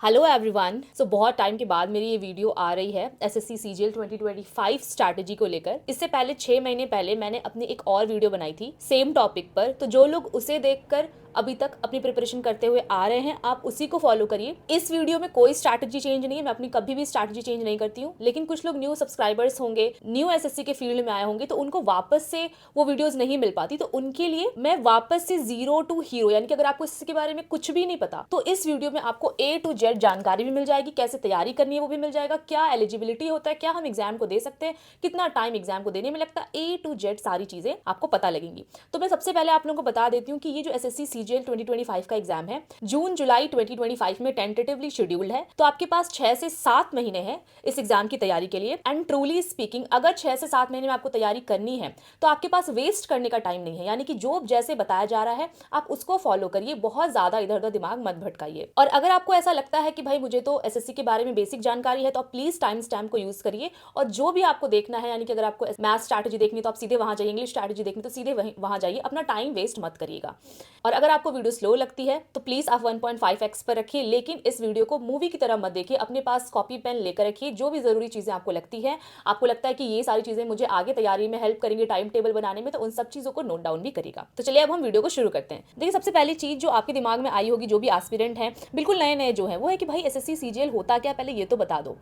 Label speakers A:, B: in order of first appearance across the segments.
A: Hello everyone. बहुत time के बाद मेरी ये वीडियो आ रही है एसएससी सीजीएल 2025 स्ट्रैटेजी को लेकर। इससे पहले 6 महीने पहले मैंने अपनी एक और वीडियो बनाई थी सेम टॉपिक पर, तो जो लोग उसे देखकर अभी तक अपनी प्रिपरेशन करते हुए आ रहे हैं आप उसी को फॉलो करिए। इस वीडियो में कोई स्ट्रैटेजी चेंज नहीं है, मैं अपनी कभी भी स्ट्रैटेजी चेंज नहीं करती हूँ, लेकिन कुछ लोग न्यू सब्सक्राइबर्स होंगे, न्यू एसएससी के फील्ड में आए होंगे, तो उनको वापस से वो वीडियोस नहीं मिल पाती, तो उनके लिए मैं वापस से जीरो टू हीरो, यानी कि अगर आपको इसके बारे में कुछ भी नहीं पता तो इस वीडियो में आपको ए टू जेड जानकारी भी मिल जाएगी, कैसे तैयारी करनी है वो भी मिल जाएगा, क्या एलिजिबिलिटी होता है, क्या हम एग्जाम को दे सकते हैं, कितना टाइम एग्जाम को देने में लगता है, ए टू जेड सारी चीजें आपको पता लगेंगी। तो मैं सबसे पहले आप लोगों को बता देती हूँ कि ये जो एसएससी सीजीएल 2025 का एग्जाम है जून जुलाई 2025 में टेंटेटिवली शेड्यूल्ड है, तो आपके पास 6 से 7 महीने हैं इस एग्जाम की तैयारी के लिए। एंड ट्रूली स्पीकिंग, अगर 6 से 7 महीने में आपको तैयारी करनी है तो आपके पास वेस्ट करने का टाइम नहीं है, यानी कि जो जैसे बताया जा रहा है आप उसको फॉलो करिए, बहुत ज्यादा इधर उधर दिमाग मत भटकाइए। और अगर आपको ऐसा लगता है कि भाई मुझे तो एसएससी के बारे में बेसिक जानकारी है, तो आप प्लीज टाइम स्टैम्प को यूज करिए, और जो भी आपको देखना है, यानी कि अगर आपको मैथ स्ट्रैटेजी देखनी तो आप सीधे वहां जाइए, इंग्लिश स्ट्रैटेजी देखनी तो सीधे वहां जाइए, अपना टाइम वेस्ट मत करिएगा। और अगर आपको वीडियो स्लो लगती है तो प्लीज आप 1.5x पर रखिए, लेकिन इस वीडियो को मूवी की तरह मत देखिए, अपने पास कॉपी पेन लेकर रखिए, जो भी जरूरी चीजें आपको लगती है, आपको लगता है कि ये सारी चीजें मुझे आगे तैयारी में हेल्प करेंगे, टाइम टेबल बनाने में, तो उन सब चीजों को नोट डाउन भी करेगा। तो चलिए अब हम वीडियो को शुरू करते हैं। देखिए, सबसे पहली चीज जो आपके दिमाग में आई होगी, जो भी एस्पिरेंट है, बिल्कुल नए नए जो है, वो है कि भाई एसएससी सीजीएल होता क्या, पहले ये तो बता दो।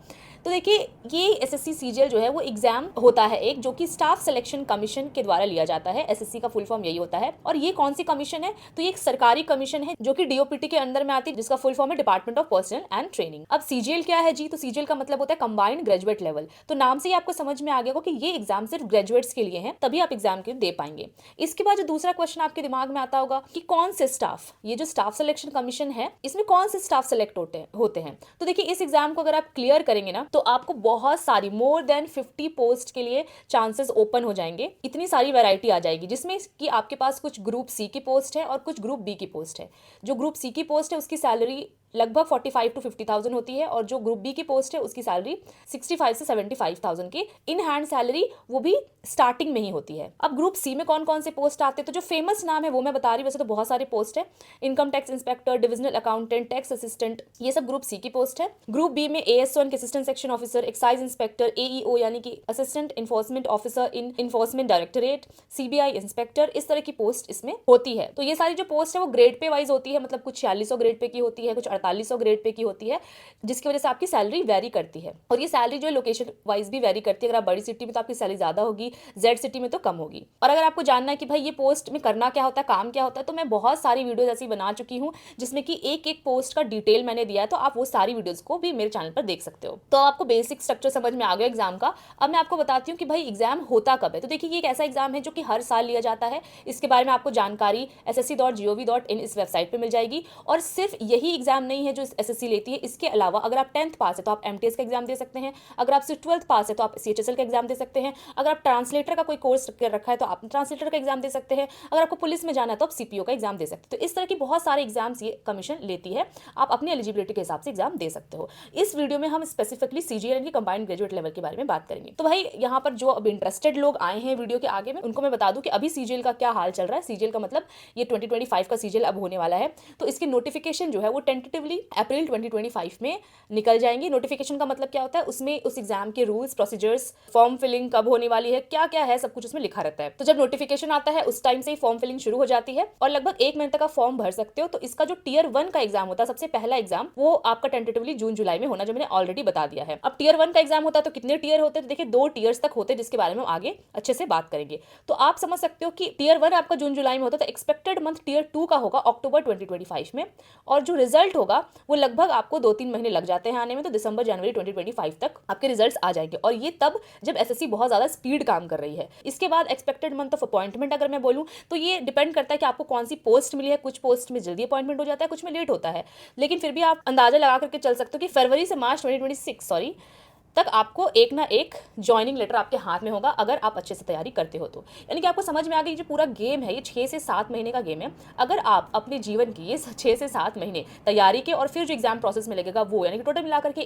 A: तो देखिए, ये एसएससी सीजीएल जो है वो एग्जाम होता है एक, जो कि स्टाफ सिलेक्शन कमीशन के द्वारा लिया जाता है। एसएससी का फुल फॉर्म यही होता है। और ये कौन सी कमीशन है, तो ये एक सरकारी कमीशन है जो कि डीओपीटी के अंदर में आती है, जिसका फुल फॉर्म है department of personal and training. अब सीजीएल क्या है जी, तो सीजीएल का मतलब होता है कंबाइंड ग्रेजुएट लेवल। तो नाम से ही आपको समझ में आ गया कि ये एग्जाम सिर्फ ग्रेजुएट्स के लिए है, तभी आप एग्जाम के दे पाएंगे। इसके बाद जो दूसरा क्वेश्चन आपके दिमाग में आता होगा कि कौन से स्टाफ, ये जो स्टाफ सिलेक्शन कमीशन है, इसमें कौन से स्टाफ सेलेक्ट होते हैं। तो देखिए, इस एग्जाम को अगर आप क्लियर करेंगे ना, तो आपको बहुत सारी मोर देन 50 पोस्ट के लिए चांसेस ओपन हो जाएंगे। इतनी सारी वैरायटी आ जाएगी, जिसमें कि आपके पास कुछ ग्रुप सी की पोस्ट है और कुछ ग्रुप बी की पोस्ट है। जो ग्रुप सी की पोस्ट है उसकी सैलरी लगभग 45 to 50,000 होती है, और जो ग्रुप बी की पोस्ट है उसकी सैलरी 65 से 75,000 की इन हैंड सैलरी, वो भी स्टार्टिंग में ही होती है। अब ग्रुप सी में कौन कौन से पोस्ट आते हैं, तो जो फेमस नाम है वो मैं बता रही हूँ, वैसे तो बहुत सारे पोस्ट है। Income tax inspector, divisional accountant, tax assistant, ये सब ग्रुप सी की पोस्ट है। ग्रुप बी में AS1 assistant section officer, excise inspector, AEO यानी कि assistant enforcement officer in enforcement directorate, CBI inspector, इस तरह की पोस्ट इसमें होती है। तो ये सारी जो पोस्ट है वो ग्रेड पे वाइज होती है, मतलब कुछ 4600 ग्रेड पे की होती है, कुछ 4800 ग्रेड पे की होती है, जिसकी वजह से आपकी सैलरी वेरी करती है। और ये सैलरी जो है लोकेशन वाइज भी वेरी करती है। अगर आप बड़ी सिटी में तो आपकी सैलरी ज्यादा होगी, जेड सिटी में तो कम होगी। और अगर आपको जानना है कि भाई ये पोस्ट में करना क्या होता है, काम क्या होता है, तो मैं बहुत सारी वीडियोज ऐसी बना चुकी हूँ जिसमें कि एक एक पोस्ट का डिटेल मैंने दिया है, तो आप वो सारी वीडियोज को भी मेरे चैनल पर देख सकते हो। तो आपको बेसिक स्ट्रक्चर समझ में आ गया एग्जाम का। अब मैं आपको बताती हूँ कि भाई एग्जाम होता कब है। तो देखिए, ये एक ऐसा एग्जाम है जो कि हर साल लिया जाता है। इसके बारे में आपको जानकारी ssc.gov.in इस वेबसाइट पर मिल जाएगी। और सिर्फ यही एग्जाम नहीं है जो एसएससी लेती है, इसके अलावा अगर आप 10th पास है तो आप MTS का एग्जाम दे सकते हैं, अगर आप सिर्फ 12th पास है तो आप CHSL का एग्जाम दे सकते हैं, अगर आप ट्रांसलेटर का कोई कोर्स कर रखा है तो आप ट्रांसलेटर का एग्जाम दे सकते हैं, अगर आपको पुलिस में जाना है तो आप CPO का एग्जाम दे सकते हैं। तो इस तरह की बहुत सारे एग्जाम्स ये कमीशन लेती है, आप अपनी एलिजिबिलिटी के हिसाब से एग्जाम दे सकते हो। इस वीडियो में हम स्पेसिफिकली सीजीएल की कंबाइंड ग्रेजुएट लेवल के बारे में बात करेंगे। तो भाई यहाँ पर जो अब इंटरेस्टेड लोग आए हैं वीडियो के आगे में, उनको मैं बता दूं कि अभी सीजीएल का क्या हाल चल रहा है। सीजीएल का मतलब ये 2025 का सीजीएल अब होने वाला है, तो इसकी नोटिफिकेशन जो है वो टेंटेटिवली अप्रैल 2025 में निकल जाएंगी। नोटिफिकेशन का मतलब क्या होता है, उसमें उस एग्जाम के रूल्स, प्रोसीजर्स, फॉर्म फिलिंग कब होने वाली है, क्या क्या है, सब कुछ उसमें लिखा रहता है। तो जब नोटिफिकेशन आता है उस टाइम से ही फॉर्म फिलिंग शुरू हो जाती है, और लगभग 1 महीने तक आप फॉर्म भर सकते हो। तो इसका जो टियर 1 का एग्जाम होता है, सबसे पहला एग्जाम, वो आपका टेंटेटिवली जून जुलाई में होना, जो मैंने ऑलरेडी बता दिया है। अब टियर 1 का एग्जाम होता है तो कितने टियर होते हैं, तो देखिए 2 टियर्स तक होते हैं, जिसके बारे में हम आगे अच्छे से बात करेंगे। तो आप समझ सकते हो कि टियर 1 आपका जून जुलाई में होता है, तो एक्सपेक्टेड मंथ टियर 2 का होगा अक्टूबर 2025 में, और जो रिजल्ट होगा वो लगभग आपको 2-3 महीने लग जाते हैं आने में, तो दिसंबर जनवरी 2025 तक आपके रिजल्ट्स आ जाएंगे। और ये तब जब एसएससी बहुत ज्यादा स्पीड काम कर रही है। इसके बाद एक्सपेक्टेड मंथ ऑफ अपॉइंटमेंट अगर मैं बोलूं तो ये डिपेंड करता है कि आपको कौन सी पोस्ट मिली है। कुछ पोस्ट में जल्दी अपॉइंटमेंट हो जाता है, कुछ में लेट होता है, लेकिन फिर भी आप अंदाजा लगा करके चल सकते हो कि फरवरी से मार्च 2026 तक आपको एक ना एक ज्वाइनिंग लेटर आपके हाथ में होगा, अगर आप अच्छे से तैयारी करते हो तो। यानी कि आपको समझ में आ गई, जो पूरा गेम है ये 6 से 7 महीने का गेम है। अगर आप अपने जीवन की ये 6 से 7 महीने तैयारी के और फिर जो एग्जाम प्रोसेस में लगेगा वो, यानी कि टोटल मिलाकर के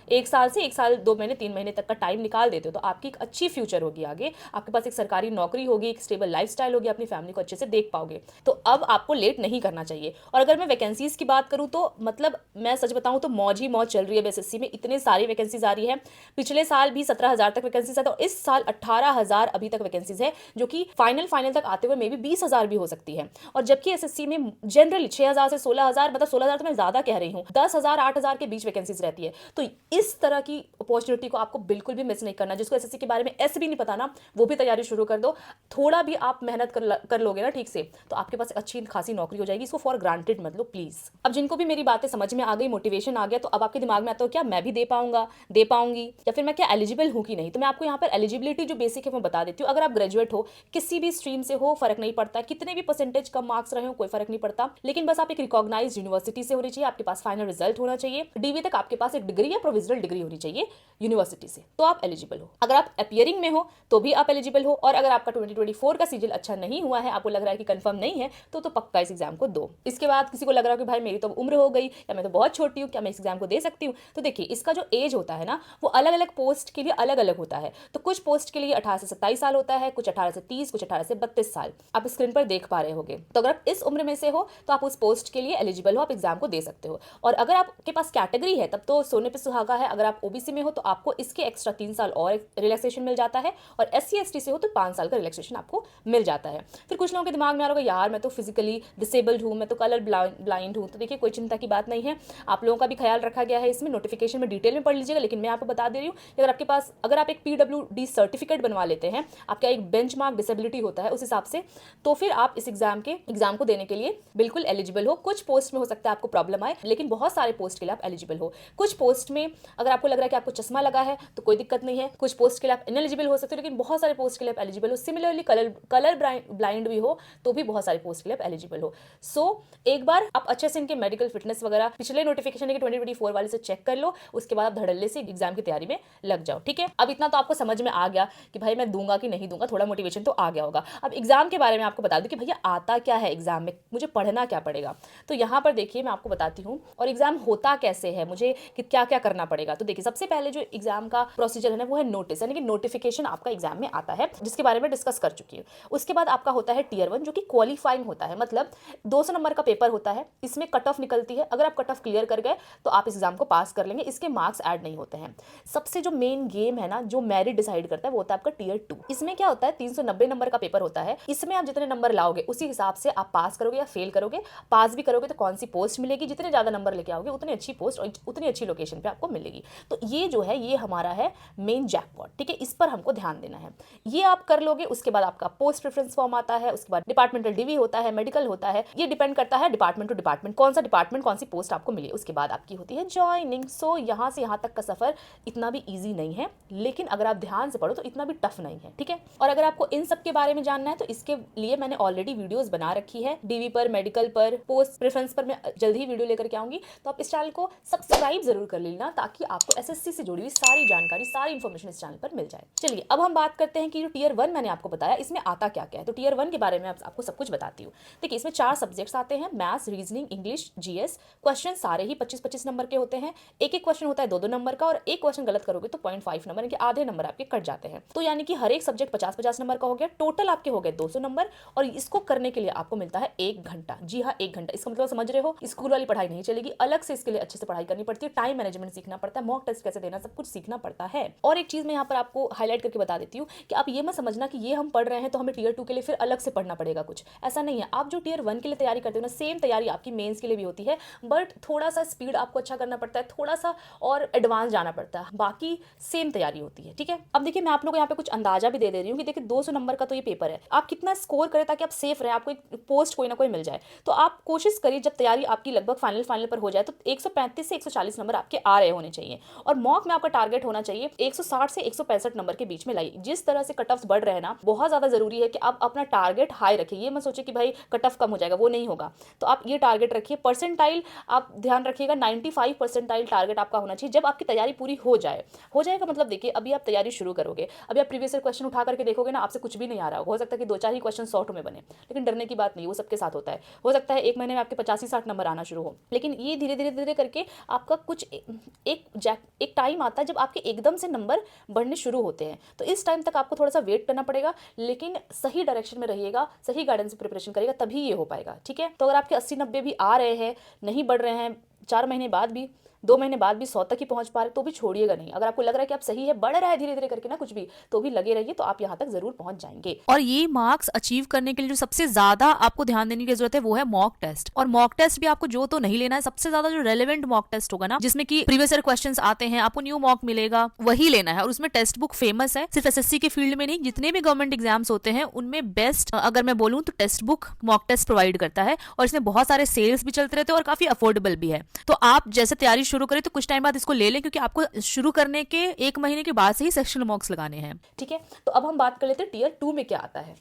A: 1 साल 2 महीने 3 महीने तक का टाइम निकाल देते हो, तो आपकी एक अच्छी फ्यूचर होगी आगे, आपके पास एक सरकारी नौकरी होगी, एक स्टेबल लाइफस्टाइल होगी, अपनी फैमिली को अच्छे से देख पाओगे। तो अब आपको लेट नहीं करना चाहिए। और अगर मैं वैकेंसीज की बात करूँ तो मतलब मैं सच बताऊँ तो मौज ही मौज चल रही है एसएससी में, इतने सारी वैकेंसीज आ रही है। पिछले साल भी 17,000 तक वैकेंसीज है, तो इस साल 18,000 अभी तक वैकेंसीज है, जो कि फाइनल तक आते हुए मे बी 20,000 भी हो सकती है। और जबकि एसएससी में जनरली 6,000 से 16,000, मतलब 16,000 तो मैं ज्यादा कह रही हूँ, 10,000 8,000 के बीच वैकेंसीज रहती है। तो इस तरह की अपॉर्चुनिटी को आपको बिल्कुल भी मिस नहीं करना। जिसको एसएससी के बारे में ऐसे भी नहीं पता ना, वो भी तैयारी शुरू कर दो। थोड़ा भी आप मेहनत कर लोगे ना ठीक से, तो आपके पास अच्छी खासी नौकरी हो जाएगी। इसको फॉर ग्रांटेड मत लो प्लीज। अब जिनको भी मेरी बातें समझ में आ गई, मोटिवेशन आ गया, तो अब आपके दिमाग में आता हो क्या मैं भी दे पाऊंगा, दे पाऊंगी, या फिर मैं क्या एलिजिबल हूं कि नहीं। तो मैं आपको यहाँ पर एलिजिबिलिटी जो बेसिक है वो बता देती हूँ। अगर आप ग्रेजुएट हो, किसी भी स्ट्रीम से हो, फर्क नहीं पड़ता, कितने भी परसेंटेज कम मार्क्स रहे हो कोई फर्क नहीं पड़ता, लेकिन बस आप एक रिकॉग्नाइज यूनिवर्सिटी से होनी चाहिए, आपके पास फाइनल रिजल्ट होना चाहिए, डीवी तक आपके पास एक डिग्री या प्रोविजनल डिग्री होनी चाहिए यूनिवर्सिटी से, तो आप एलिजिबल हो। अगर आप अपियरिंग में हो तो भी आप एलिजिबल हो। और अगर आपका 2024 का सीजल अच्छा नहीं हुआ है, आपको लग रहा है कि कंफर्म नहीं है, तो पक्का इस एग्जाम को दो। इसके बाद किसी को लग रहा है कि भाई मेरी तो उम्र हो गई, या मैं तो बहुत छोटी हूँ, क्या मैं इस एग्जाम को दे सकती हूँ, तो देखिए इसका जो एज होता है ना, वो अलग अलग पोस्ट के लिए अलग अलग होता है। तो कुछ पोस्ट के लिए 18 से 27 साल होता है, कुछ 18 से 30, कुछ 18 से 32 साल, आप स्क्रीन पर देख पा रहे होगे। तो अगर आप इस उम्र में से हो तो आप उस पोस्ट के लिए एलिजिबल हो, आप एग्जाम को दे सकते हो। और अगर आपके पास कैटेगरी है तब तो सोने पे सुहागा है। अगर आप ओबीसी में हो तो आपको इसके एक्स्ट्रा 3 साल और रिलैक्सेशन मिल जाता है, और एससी एसटी से हो तो 5 साल का रिलैक्सेशन आपको मिल जाता है। फिर कुछ लोगों के दिमाग में आ रहा होगा यार मैं तो फिजिकली डिसेबल्ड हूँ, मैं तो कलर ब्लाइंड हूँ, तो देखिए कोई चिंता की बात नहीं है, आप लोगों का भी ख्याल रखा गया है इसमें। नोटिफिकेशन में डिटेल में पढ़ लीजिएगा, लेकिन मैं आपको बता दे रही हूँ कि अगर आप एक पीडब्ल्यूडी सर्टिफिकेट बनवा लेते हैं, आपका एक बेंचमार्क डिसेबिलिटी होता है उस हिसाब से, तो फिर आप इस एग्जाम को देने के लिए बिल्कुल एलिजिबल हो। कुछ पोस्ट में हो सकता है आपको प्रॉब्लम आए, लेकिन बहुत सारे पोस्ट के लिए आप एलिजिबल हो। कुछ पोस्ट में अगर आपको लग रहा है कि आपको चश्मा लगा है तो कोई दिक्कत नहीं है, कुछ पोस्ट के लिए आप इनएलिजिबल हो सकते हो, लेकिन बहुत सारे पोस्ट के लिए आप एलिजिबल हो। सिमिलरली कलर ब्लाइंड भी हो तो भी बहुत सारे पोस्ट के लिए आप एलिजिबल हो। सो एक बार आप अच्छे से इनके मेडिकल फिटनेस वगैरह पिछले नोटिफिकेशन के 2024 वाले से चेक कर लो, उसके बाद आप धड़ल्ले से एग्जाम की तैयारी में लग जाओ। ठीक है, अब इतना तो आपको समझ में आ गया कि भाई मैं दूंगा कि नहीं दूंगा, थोड़ा मोटिवेशन तो आ गया होगा। अब एग्जाम के बारे में आपको बता दूं कि भैया आता क्या है एग्जाम में, मुझे पढ़ना क्या पड़ेगा। तो यहाँ पर देखिए मैं आपको बताती हूँ, और एग्जाम होता कैसे है, मुझे क्या क्या करना पड़ेगा। तो देखिए सबसे पहले जो एग्जाम का प्रोसीजर है ना वो है नोटिस, यानी कि नोटिफिकेशन आपका एग्जाम में आता है, जिसके बारे में डिस्कस कर चुकी हूँ। उसके बाद आपका होता है टीयर 1 जो कि क्वालिफाइंग होता है, मतलब 200 नंबर का पेपर होता है, इसमें कट ऑफ निकलती है। अगर आप कट ऑफ क्लियर कर गए तो आप इस एग्जाम को पास कर लेंगे, इसके मार्क्स ऐड नहीं होते हैं। सबसे जो मेन गेम है ना, जो मेरिट डिसाइड करता है वो होता है आपका टीयर 2। इसमें क्या होता है, 390 नंबर का पेपर होता है, इसमें आप जितने नंबर लाओगे उसी हिसाब से आप पास करोगे या फेल करोगे। पास भी करोगे तो कौन सी पोस्ट मिलेगी, जितने ज्यादा नंबर लेके आओगे उतनी अच्छी पोस्ट और उतनी अच्छी लोकेशन पे आपको मिलेगी। तो ये जो है ये हमारा है मेन जैकपॉट। ठीक है, इस पर हमको ध्यान देना है। ये आप कर लोगे, उसके बाद आपका पोस्ट प्रेफरेंस फॉर्म आता है, उसके बाद डिपार्टमेंटल डीवी होता है, मेडिकल होता है। ये डिपेंड करता है डिपार्टमेंट टू डिपार्टमेंट, कौन सा डिपार्टमेंट कौन सी पोस्ट आपको मिली। उसके बाद आपकी होती है ज्वाइनिंग। सो यहाँ से यहाँ तक का सफर इतना भी ईजी नहीं है, लेकिन अगर आप ध्यान से पढ़ो तो इतना भी टफ नहीं है। ठीक है, और अगर आपको इन सब के बारे में जानना है तो इसके लिए मैंने ऑलरेडी वीडियोस बना रखी है, डीवी पर, मेडिकल पर, पोस्ट प्रेफरेंस पर मैं जल्द ही वीडियो लेकर के आऊंगी। तो आप इस चैनल को सब्सक्राइब जरूर कर लेना, ताकि आपको एसएससी से जुड़ी हुई सारी जानकारी, सारी इंफॉर्मेशन इस चैनल पर मिल जाए। चलिए अब हम बात करते हैं कि जो टीयर 1 मैंने आपको बताया इसमें आता क्या क्या है। तो टीयर 1 के बारे में आपको सब कुछ बताती हूँ। देखिए इसमें 4 सब्जेक्ट्स आते हैं, maths, reasoning, English, GS. Question सारे ही 25-25 नंबर के होते हैं। एक एक क्वेश्चन होता है 2-2 नंबर का, और एक क्वेश्चन गलत करोगे तो 0.5 नंबर के आधे नंबर आपके कट जाते हैं। तो यानी कि हर एक सब्जेक्ट 50-50 नंबर का हो गया, टोटल आपके हो गए 200 नंबर। और इसको करने के लिए आपको मिलता है 1 घंटा। जी हाँ, 1 घंटा। इसका मतलब समझ रहे हो, स्कूल वाली पढ़ाई नहीं चलेगी, अलग से इसके लिए अच्छे से पढ़ाई करनी पड़ती है, टाइम मैनेजमेंट सीखना पड़ता है, मॉक टेस्ट कैसे देना, सब कुछ सीखना पड़ता है। और एक चीज मैं यहाँ पर आपको हाईलाइट करके बता देती हूँ कि आप ये मत समझना कि ये हम पढ़ रहे हैं तो हमें टीयर 2 के लिए फिर अलग से पढ़ना पड़ेगा, कुछ ऐसा नहीं है। आप जो टीयर 1 के लिए तैयारी करते हो ना, सेम तैयारी आपकी मेंस के लिए भी होती है, बट थोड़ा सा स्पीड आपको अच्छा करना पड़ता है, थोड़ा सा और एडवांस जाना पड़ता है, बाकी सेम तैयारी होती है। ठीक है, अब देखिए मैं आप लोगों को यहाँ पे कुछ अंदाजा भी दे रही हूँ कि देखिए 200 नंबर का तो ये पेपर है, आप कितना स्कोर करें ताकि आप सेफ रहे, आपको एक पोस्ट कोई ना कोई मिल जाए। तो आप कोशिश करिए जब तैयारी आपकी लगभग फाइनल पर हो जाए तो 135 से 140 नंबर आपके आ रहे होने चाहिए, और मॉक में आपका टारगेट होना चाहिए 160 से 165 नंबर के बीच में लाइए। जिस तरह से कट ऑफ्स बढ़ रहे हैं ना, बहुत ज्यादा जरूरी है कि आप अपना टारगेट हाई रखिए। ये मत सोचिए कि भाई कट ऑफ कम हो जाएगा, वो नहीं होगा। तो आप ये टारगेट रखिए। परसेंटाइल आप ध्यान रखिएगा, 95 परसेंटाइल टारगेट आपका होना चाहिए। जब आपकी तैयारी पूरी हो जाए। हो जाएगा मतलब देखिए, अभी आप तैयारी शुरू करोगे, अभी आप प्रीवियस ईयर क्वेश्चन उठा करके देखोगे ना, आपसे कुछ भी नहीं आ रहा हो सकता है कि 2-4 ही क्वेश्चन 100 में बने, लेकिन डरने की बात नहीं, वो सबके साथ होता है। हो सकता है 1 महीने में आपके 85-60 नंबर आना शुरू हो, लेकिन ये धीरे-धीरे करके आपका कुछ एक टाइम आता है जब आपके एकदम से नंबर बढ़ने शुरू होते हैं। तो इस टाइम तक आपको थोड़ा-सा वेट करना पड़ेगा, लेकिन सही डायरेक्शन में रहिएगा, सही गाइडेंस से प्रिपरेशन करिएगा, तभी ये हो पाएगा, ठीक है? तो अगर आपके 80-90 भी आ रहे हैं, नहीं बढ़ रहे हैं, 4 महीने बाद भी, 2 महीने बाद भी 100 तक ही पहुंच पा रहे, तो भी छोड़िएगा नहीं। अगर आपको लग रहा है कि आप सही है, बढ़ रहा है धीरे-धीरे करके ना कुछ भी, तो भी लगे रहिए, तो आप यहाँ तक जरूर पहुंच जाएंगे।
B: और ये मार्क्स अचीव करने के लिए जो सबसे ज्यादा आपको ध्यान देने की जरूरत है वो है मॉक टेस्ट। और मॉक टेस्ट भी आपको जो तो नहीं लेना है, सबसे ज्यादा जो रेलेवेंट मॉक टेस्ट होगा ना, जिसमें कि प्रीवियस ईयर क्वेश्चंस आते हैं, आपको न्यू मॉक मिलेगा, वही लेना है। और उसमें टेक्स्ट बुक फेमस है, सिर्फ एसएससी के फील्ड में नहीं, जितने भी गवर्नमेंट एग्जाम्स होते हैं उनमें बेस्ट अगर मैं बोलूँ तो text book mock test provide करता है। और इसमें बहुत सारे सेल्स भी चलते रहते हैं और काफी अफोर्डेबल भी है। तो आप जैसे तैयारी शुरू करें तो कुछ टाइम बाद इसको ले लें, क्योंकि आपको शुरू करने के 1 महीने के बाद से ही सेक्शनल मॉक्स लगाने हैं।
A: ठीक है, तो अब हम बात कर लेते हैं टीयर 2 में क्या आता है।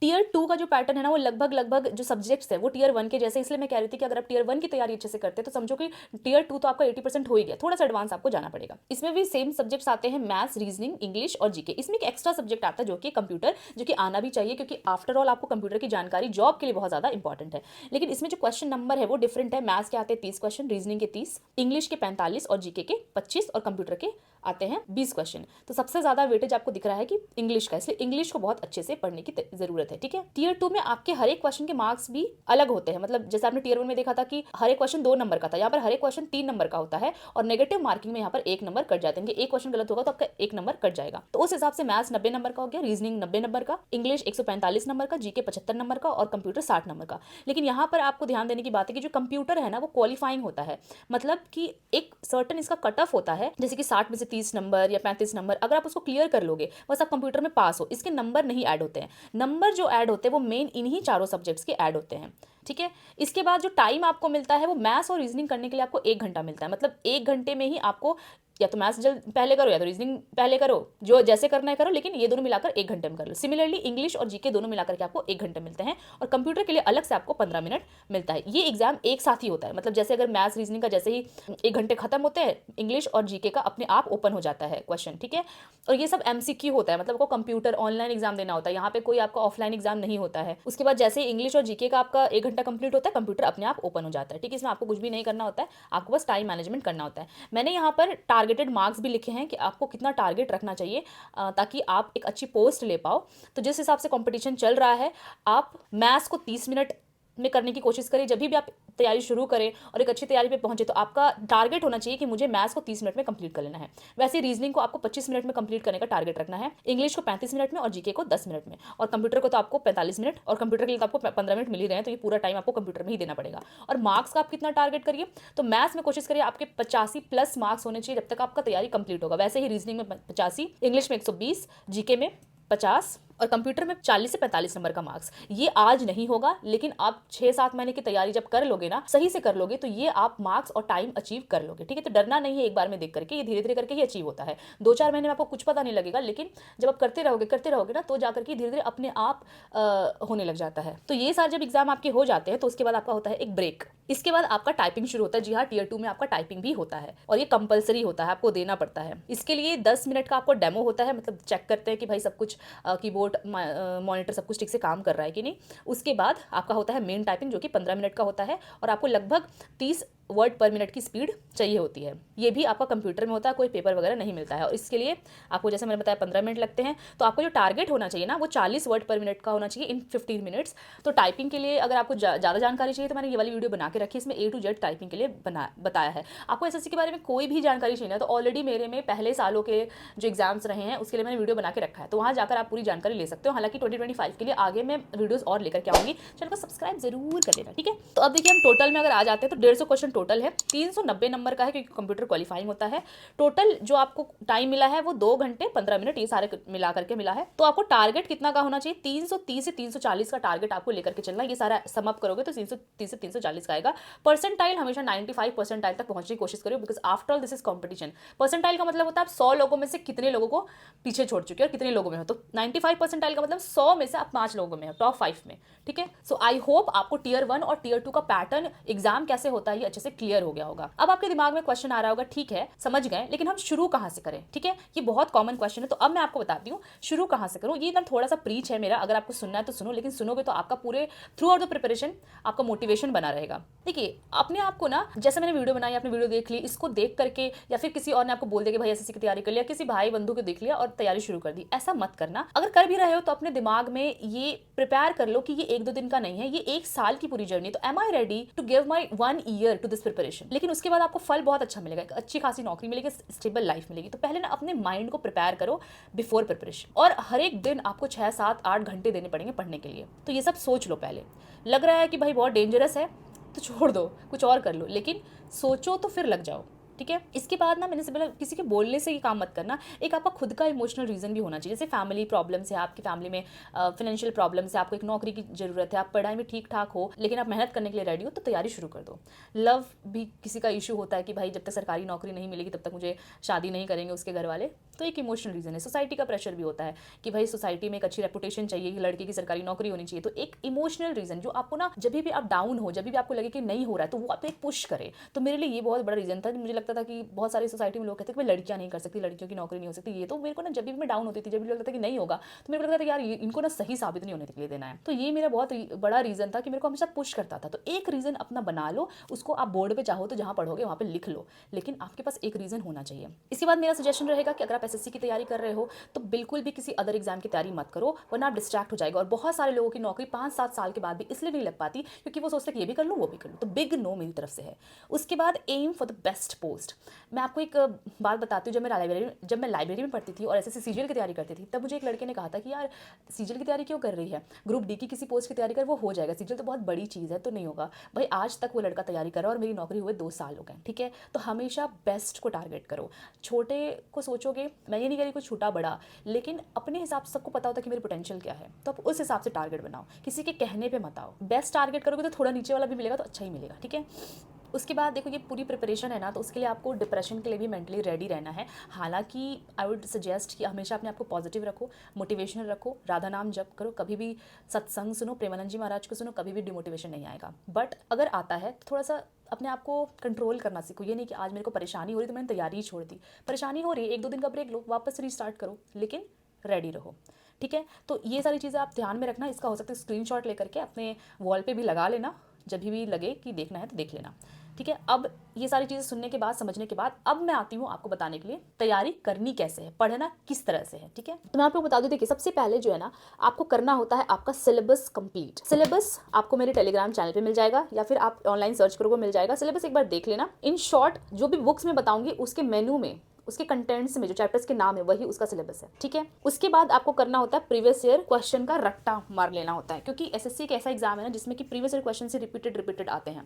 A: टीयर 2 का जो पैटर्न है ना, वो लगभग जो सब्जेक्ट्स है वो टीयर 1 के जैसे, इसलिए मैं कह रही थी कि अगर आप टीयर 1 की तैयारी अच्छे से करते हैं तो समझो कि टीयर 2 तो आपका 80% हो ही गया, थोड़ा सा एडवांस आपको जाना पड़ेगा। इसमें भी सेम सब्जेक्ट्स आते हैं, मैथ्स, रीजनिंग, इंग्लिश और जीके। इसमें एक एक्स्ट्रा सब्जेक्ट आता है जो कि कंप्यूटर, जो कि आना भी चाहिए, क्योंकि आफ्टर ऑल आपको कंप्यूटर की जानकारी जॉब के लिए बहुत ज्यादा इंपॉर्टेंट है। लेकिन इसमें जो क्वेश्चन नंबर है वो डिफरेंट है। मैथ्स के आते हैं 30 क्वेश्चन, रीजनिंग के 30, इंग्लिश के 45 और जीके के 25 और कंप्यूटर के आते हैं 20 क्वेश्चन। तो सबसे ज्यादा वेटेज आपको दिख रहा है कि इंग्लिश का, इसलिए इंग्लिश को बहुत अच्छे से पढ़ने की जरूरत है, ठीक है। टीयर 2 में आपके हर एक क्वेश्चन के मार्क्स भी अलग होते हैं। मतलब जैसे आपने टीयर 1 में देखा था कि हर एक क्वेश्चन 2 नंबर का था, यहाँ पर हर एक क्वेश्चन 3 नंबर का होता है और नेगेटिव मार्किंग में यहाँ पर 1 नंबर कट जाते हैं। एक क्वेश्चन गलत होगा तो आपका 1 नंबर कट जाएगा। तो उस हिसाब से मैथ्स 90 नंबर का हो गया, रीजनिंग 90 नंबर का, इंग्लिश 145 नंबर का, जीके 75 नंबर का और कंप्यूटर 60 नंबर का। लेकिन यहाँ पर आपको ध्यान देने की बात है कि जो कंप्यूटर है ना वो क्वालिफाइंग होता है, मतलब कि एक सर्टन इसका कट ऑफ होता है, जैसे कि 60 में से 30 नंबर या 35 नंबर, अगर आप उसको क्लियर कर लोगे बस आप कंप्यूटर में पास हो। इसके नंबर नहीं ऐड होते हैं, नंबर जो ऐड होते हैं वो मेन इन्हीं चारों सब्जेक्ट्स के ऐड होते हैं, ठीक है। इसके बाद जो टाइम आपको मिलता है वो मैथ्स और रीजनिंग करने के लिए आपको 1 घंटा मिलता है। मतलब 1 घंटे में ही आपको या तो मैथ्स पहले करो या तो रीजनिंग पहले करो, जो जैसे करना है करो, लेकिन ये दोनों मिलाकर 1 घंटे में कर लो। सिमिलरली इंग्लिश और जीके दोनों मिलाकर के आपको 1 घंटे मिलते हैं और कंप्यूटर के लिए अलग से आपको 15 मिनट मिलता है। ये एग्जाम एक साथ ही होता है, मतलब जैसे अगर मैथ्स रीजनिंग का जैसे ही 1 घंटे खत्म होते हैं, इंग्लिश और जीके का अपने आप ओपन हो जाता है क्वेश्चन, ठीक है। और ये सब MCQ होता है, मतलब आपको कंप्यूटर ऑनलाइन एग्जाम देना होता है, यहाँ पे कोई आपका ऑफलाइन एग्जाम नहीं होता है। उसके बाद जैसे ही इंग्लिश और जीके का आपका 1 घंटा कंप्लीट होता है, कंप्यूटर अपने आप ओपन हो जाता है, ठीक है। इसमें आपको कुछ भी नहीं करना होता है, आपको बस टाइम मैनेजमेंट करना होता है। मैंने यहाँ पर टारगेटेड मार्क्स भी लिखे हैं कि आपको कितना टारगेट रखना चाहिए ताकि आप एक अच्छी पोस्ट ले पाओ। तो जिस हिसाब से कंपटीशन चल रहा है, आप मैथ्स को 30 मिनट में करने की कोशिश करें। जब भी आप तैयारी शुरू करें और एक अच्छी तैयारी पे पहुंचे तो आपका टारगेट होना चाहिए कि मुझे मैथ्स को 30 मिनट में कंप्लीट कर लेना है। वैसे रीजनिंग को आपको 25 मिनट में कंप्लीट करने का टारगेट रखना है, इंग्लिश को 35 मिनट में और जीके को 10 मिनट में, और कंप्यूटर को तो आपको 45 मिनट, और कंप्यूटर के लिए तो आपको 15 मिनट मिल ही रहे हैं, तो ये पूरा टाइम आपको कंप्यूटर में ही देना पड़ेगा। और मार्क्स का आप कितना टारगेट करिए, तो मैथ्स में कोशिश करिए आपके 85+ मार्क्स होने चाहिए जब तक आपका तैयारी कंप्लीट होगा। वैसे ही रीजनिंग में 85, इंग्लिश में 120, जीके में 50 और कंप्यूटर में 40 से 45 नंबर का मार्क्स। ये आज नहीं होगा, लेकिन आप 6-7 महीने की तैयारी जब कर लोगे ना, सही से कर लोगे, तो ये आप मार्क्स और टाइम अचीव कर लोगे, ठीक है। तो डरना नहीं है एक बार में देख करके, ये धीरे धीरे करके ही अचीव होता है। 2-4 महीने में आपको कुछ पता नहीं लगेगा, लेकिन जब आप करते रहोगे ना, तो जाकर के धीरे धीरे अपने आप होने लग जाता है। तो ये सारे जब एग्जाम आपके हो जाते हैं तो उसके बाद आपका होता है एक ब्रेक। इसके बाद आपका टाइपिंग शुरू होता है। जी हाँ, टीयर 2 में आपका टाइपिंग भी होता है और ये कंपलसरी होता है, आपको देना पड़ता है। इसके लिए 10 मिनट का आपको डेमो होता है, मतलब चेक करते हैं कि भाई सब कुछ कीबोर्ड मॉनिटर सब कुछ ठीक से काम कर रहा है कि नहीं। उसके बाद आपका होता है मेन टाइपिंग, जो कि 15 मिनट का होता है और आपको लगभग 30 वर्ड पर मिनट की स्पीड चाहिए होती है। ये भी आपका कंप्यूटर में होता है, कोई पेपर वगैरह नहीं मिलता है। और इसके लिए आपको जैसे मैंने बताया 15 मिनट लगते हैं। तो आपको जो टारगेट होना चाहिए ना, वो 40 वर्ड पर मिनट का होना चाहिए इन 15 मिनट्स। तो टाइपिंग के लिए अगर आपको ज़्यादा जानकारी चाहिए तो मैंने ये वाली वीडियो बना के रखी है, इसमें A to Z टाइपिंग के लिए बताया है। आपको SSC के बारे में कोई भी जानकारी चाहिए ना, तो ऑलरेडी मेरे में पहले सालों के जो एग्जाम्स रहे हैं उसके लिए मैंने वीडियो बना के रखा है, तो वहाँ जाकर आप पूरी जानकारी ले सकते हो। हालांकि 2025 के लिए आगे मैं वीडियोस और लेकर के आऊँगी, चैनल को सब्सक्राइब जरूर कर लेना, ठीक है। तो अब देखिए हम टोटल में अगर आ जाते हैं तो 150 क्वेश्चन टोटल है, 390 नंबर का है क्योंकि कंप्यूटर क्वालिफाइंग होता है। टोटल जो आपको टाइम मिला है वो 2 घंटे 15 मिनट, ये सारे मिला करके मिला है। तो आपको टारगेट कितना का होना चाहिए, 330 से 340 का टारगेट आपको लेकर के चलना। ये सारा सम अप करोगे तो 330 से 340 का आएगा। परसेंटाइल हमेशा 95 परसेंटाइल तक पहुंचने की कोशिश करो, because after all this is competition. Percentile का मतलब होता है आप 100 लोगों में से कितने लोगों को पीछे छोड़ चुके हो और कितने लोगों में हो। तो 95 परसेंटाइल का मतलब 100 में से आप 5 लोगों में हो, टॉप 5 में, ठीक है। सो आई होप आपको टीयर 1 और टीयर 2 का पैटर्न एग्जाम कैसे होता है ये अच्छे से से क्लियर हो गया होगा। अब आपके दिमाग में क्वेश्चन आ रहा होगा, ठीक है समझ गए, लेकिन हम शुरू कहाँ से करें? ठीक है, ये बहुत कॉमन क्वेश्चन है, तो अब मैं आपको बताती हूँ शुरू कहाँ से करूँ। ये एकदम थोड़ा सा प्रीच है मेरा, अगर आपको सुनना है तो सुनो, लेकिन सुनोगे तो आपका पूरे थ्रू आउट द प्रिपरेशन आपका मोटिवेशन बना रहेगा। देखिए, अपने आप को ना, जैसे मैंने वीडियो बनाई, आपने वीडियो देख ली, इसको देख करके या फिर किसी और ने आपको बोल दिया कि भाई एसएससी की तैयारी कर लिया, किसी भाई बंधु को देख लिया और तैयारी शुरू कर दी, ऐसा मत करना। अगर कर भी रहे हो तो अपने दिमाग में ये प्रिपेयर कर लो कि ये 1-2 दिन का नहीं है, ये 1 साल की पूरी जर्नी। तो am I ready to give my 1 year to this preparation? लेकिन उसके बाद आपको फल बहुत अच्छा मिलेगा, एक अच्छी खासी नौकरी मिलेगी, स्टेबल लाइफ मिलेगी। तो पहले ना अपने माइंड को प्रिपेयर करो बिफोर प्रिपरेशन, और हर एक दिन आपको 6, 7, 8 घंटे देने पड़ेंगे पढ़ने के लिए। तो ये सब सोच लो पहले। लग रहा है कि भाई बहुत डेंजरस है तो छोड़ दो, कुछ और कर लो, लेकिन सोचो तो फिर लग जाओ। ठीक है, इसके बाद ना, मैंने से बोला किसी के बोलने से ये काम मत करना, एक आपका खुद का इमोशनल रीजन भी होना चाहिए। जैसे फैमिली प्रॉब्लम्स है, आपकी फैमिली में फाइनेंशियल प्रॉब्लम्स है, आपको एक नौकरी की जरूरत है, आप पढ़ाई में ठीक ठाक हो लेकिन आप मेहनत करने के लिए रेडी हो, तो तैयारी शुरू कर दो। लव भी किसी का इशू होता है कि भाई जब तक सरकारी नौकरी नहीं मिलेगी तब तक मुझे शादी नहीं करेंगे उसके घर वाले, तो एक इमोशनल रीजन है। सोसाइटी का प्रेशर भी होता है कि भाई सोसाइटी में एक अच्छी रेपुटेशन चाहिए कि लड़के की सरकारी नौकरी होनी चाहिए, तो एक इमोशनल रीजन जो आपको ना, जब भी आप डाउन हो, जब भी आपको लगे कि नहीं हो रहा है, तो वो आप एक पुश करे। तो मेरे लिए ये बहुत बड़ा रीजन था। मुझे लगता था कि बहुत सारी सोसाइटी में लोग कहते हैं कि भाई लड़कियां नहीं कर सकती, लड़कियों की नौकरी नहीं हो सकती, ये तो मेरे को ना, जब भी मैं डाउन होती थी, जब भी लगता था कि नहीं होगा, तो मेरे को लगता था यार इनको ना सही साबित नहीं होने के लिए देना है। तो ये मेरा बहुत बड़ा रीजन था कि मेरे को हमेशा पुश करता था। तो एक रीजन अपना बना लो, उसको आप बोर्ड पे चाहो तो जहां पढ़ोगे वहां पे लिख लो, लेकिन आपके पास एक रीजन होना चाहिए। इसके बाद मेरा सजेशन रहेगा कि अगर आप एसएससी की तैयारी कर रहे हो तो बिल्कुल भी किसी अदर एग्जाम की तैयारी मत करो, वरना आप डिस्ट्रैक्ट हो जाएगा। और बहुत सारे लोगों की नौकरी 5-7 साल के बाद भी इसलिए नहीं लग पाती क्योंकि वो सोचते कि ये भी कर लूँ वो भी कर लूँ। तो बिग नो मेरी तरफ से है। उसके बाद aim for the best post. मैं आपको एक बात बताती हूँ, जब मैं लाइब्रेरी में पढ़ती थी और एसएससी सीजीएल की तैयारी करती थी, तब मुझे एक लड़के ने कहा था कि यार सीजीएल की तैयारी क्यों कर रही है, ग्रुप डी की किसी पोस्ट की तैयारी कर, वो हो जाएगा, सीजीएल तो बहुत बड़ी चीज़ है तो नहीं होगा। भाई आज तक वो लड़का तैयारी कर रहा है और मेरी नौकरी हुए 2 साल हो गए। ठीक है, तो हमेशा बेस्ट को टारगेट करो। छोटे को सोचोगे, मैं ये नहीं कह रही कुछ छोटा बड़ा, लेकिन अपने हिसाब से सबको पता होता है कि मेरी पोटेंशियल क्या है, तो आप उस हिसाब से टारगेट बनाओ, किसी के कहने पे मत आओ। बेस्ट टारगेट करोगे तो थोड़ा नीचे वाला भी मिलेगा तो अच्छा ही मिलेगा। ठीक है, उसके बाद देखो, ये पूरी प्रिपरेशन है ना, तो उसके लिए आपको डिप्रेशन के लिए भी मेंटली रेडी रहना है। हालांकि आई वुड सजेस्ट कि हमेशा अपने आप को पॉजिटिव रखो, मोटिवेशनल रखो, राधा नाम जप करो, कभी भी सत्संग सुनो, प्रेमानंद जी महाराज को सुनो, कभी भी डिमोटिवेशन नहीं आएगा। बट अगर आता है तो थोड़ा सा अपने आप को कंट्रोल करना सीखो। ये नहीं कि आज मेरे को परेशानी हो रही तो मैंने तैयारी ही छोड़ दी। परेशानी हो रही है, 1-2 दिन का ब्रेक लो, वापस रीस्टार्ट करो, लेकिन रेडी रहो। ठीक है, तो ये सारी चीज़ें आप ध्यान में रखना। इसका हो सकता है स्क्रीनशॉट लेकर के अपने वॉल पे भी लगा लेना, जब भी लगे कि देखना है तो देख लेना। ठीक है, अब ये सारी चीज़ें सुनने के बाद, समझने के बाद, अब मैं आती हूँ आपको बताने के लिए तैयारी करनी कैसे है, पढ़ना किस तरह से है। ठीक है, तो मैं आपको बता दूं, देखिए सबसे पहले जो है ना, आपको करना होता है आपका सिलेबस कंप्लीट। सिलेबस आपको मेरे टेलीग्राम चैनल पे मिल जाएगा या फिर आप ऑनलाइन सर्च करोगे मिल जाएगा। सिलेबस एक बार देख लेना। इन शॉर्ट जो भी बुक्स में बताऊंगी उसके मेनू में, उसके कंटेंट्स में जो चैप्टर्स के नाम है वही उसका सिलेबस है। ठीक है, उसके बाद आपको करना होता है प्रीवियस ईयर क्वेश्चन का रट्टा मार लेना होता है, क्योंकि एसएससी एक ऐसा एग्जाम है ना जिसमें कि प्रीवियस ईयर क्वेश्चन से रिपीटेड आते हैं,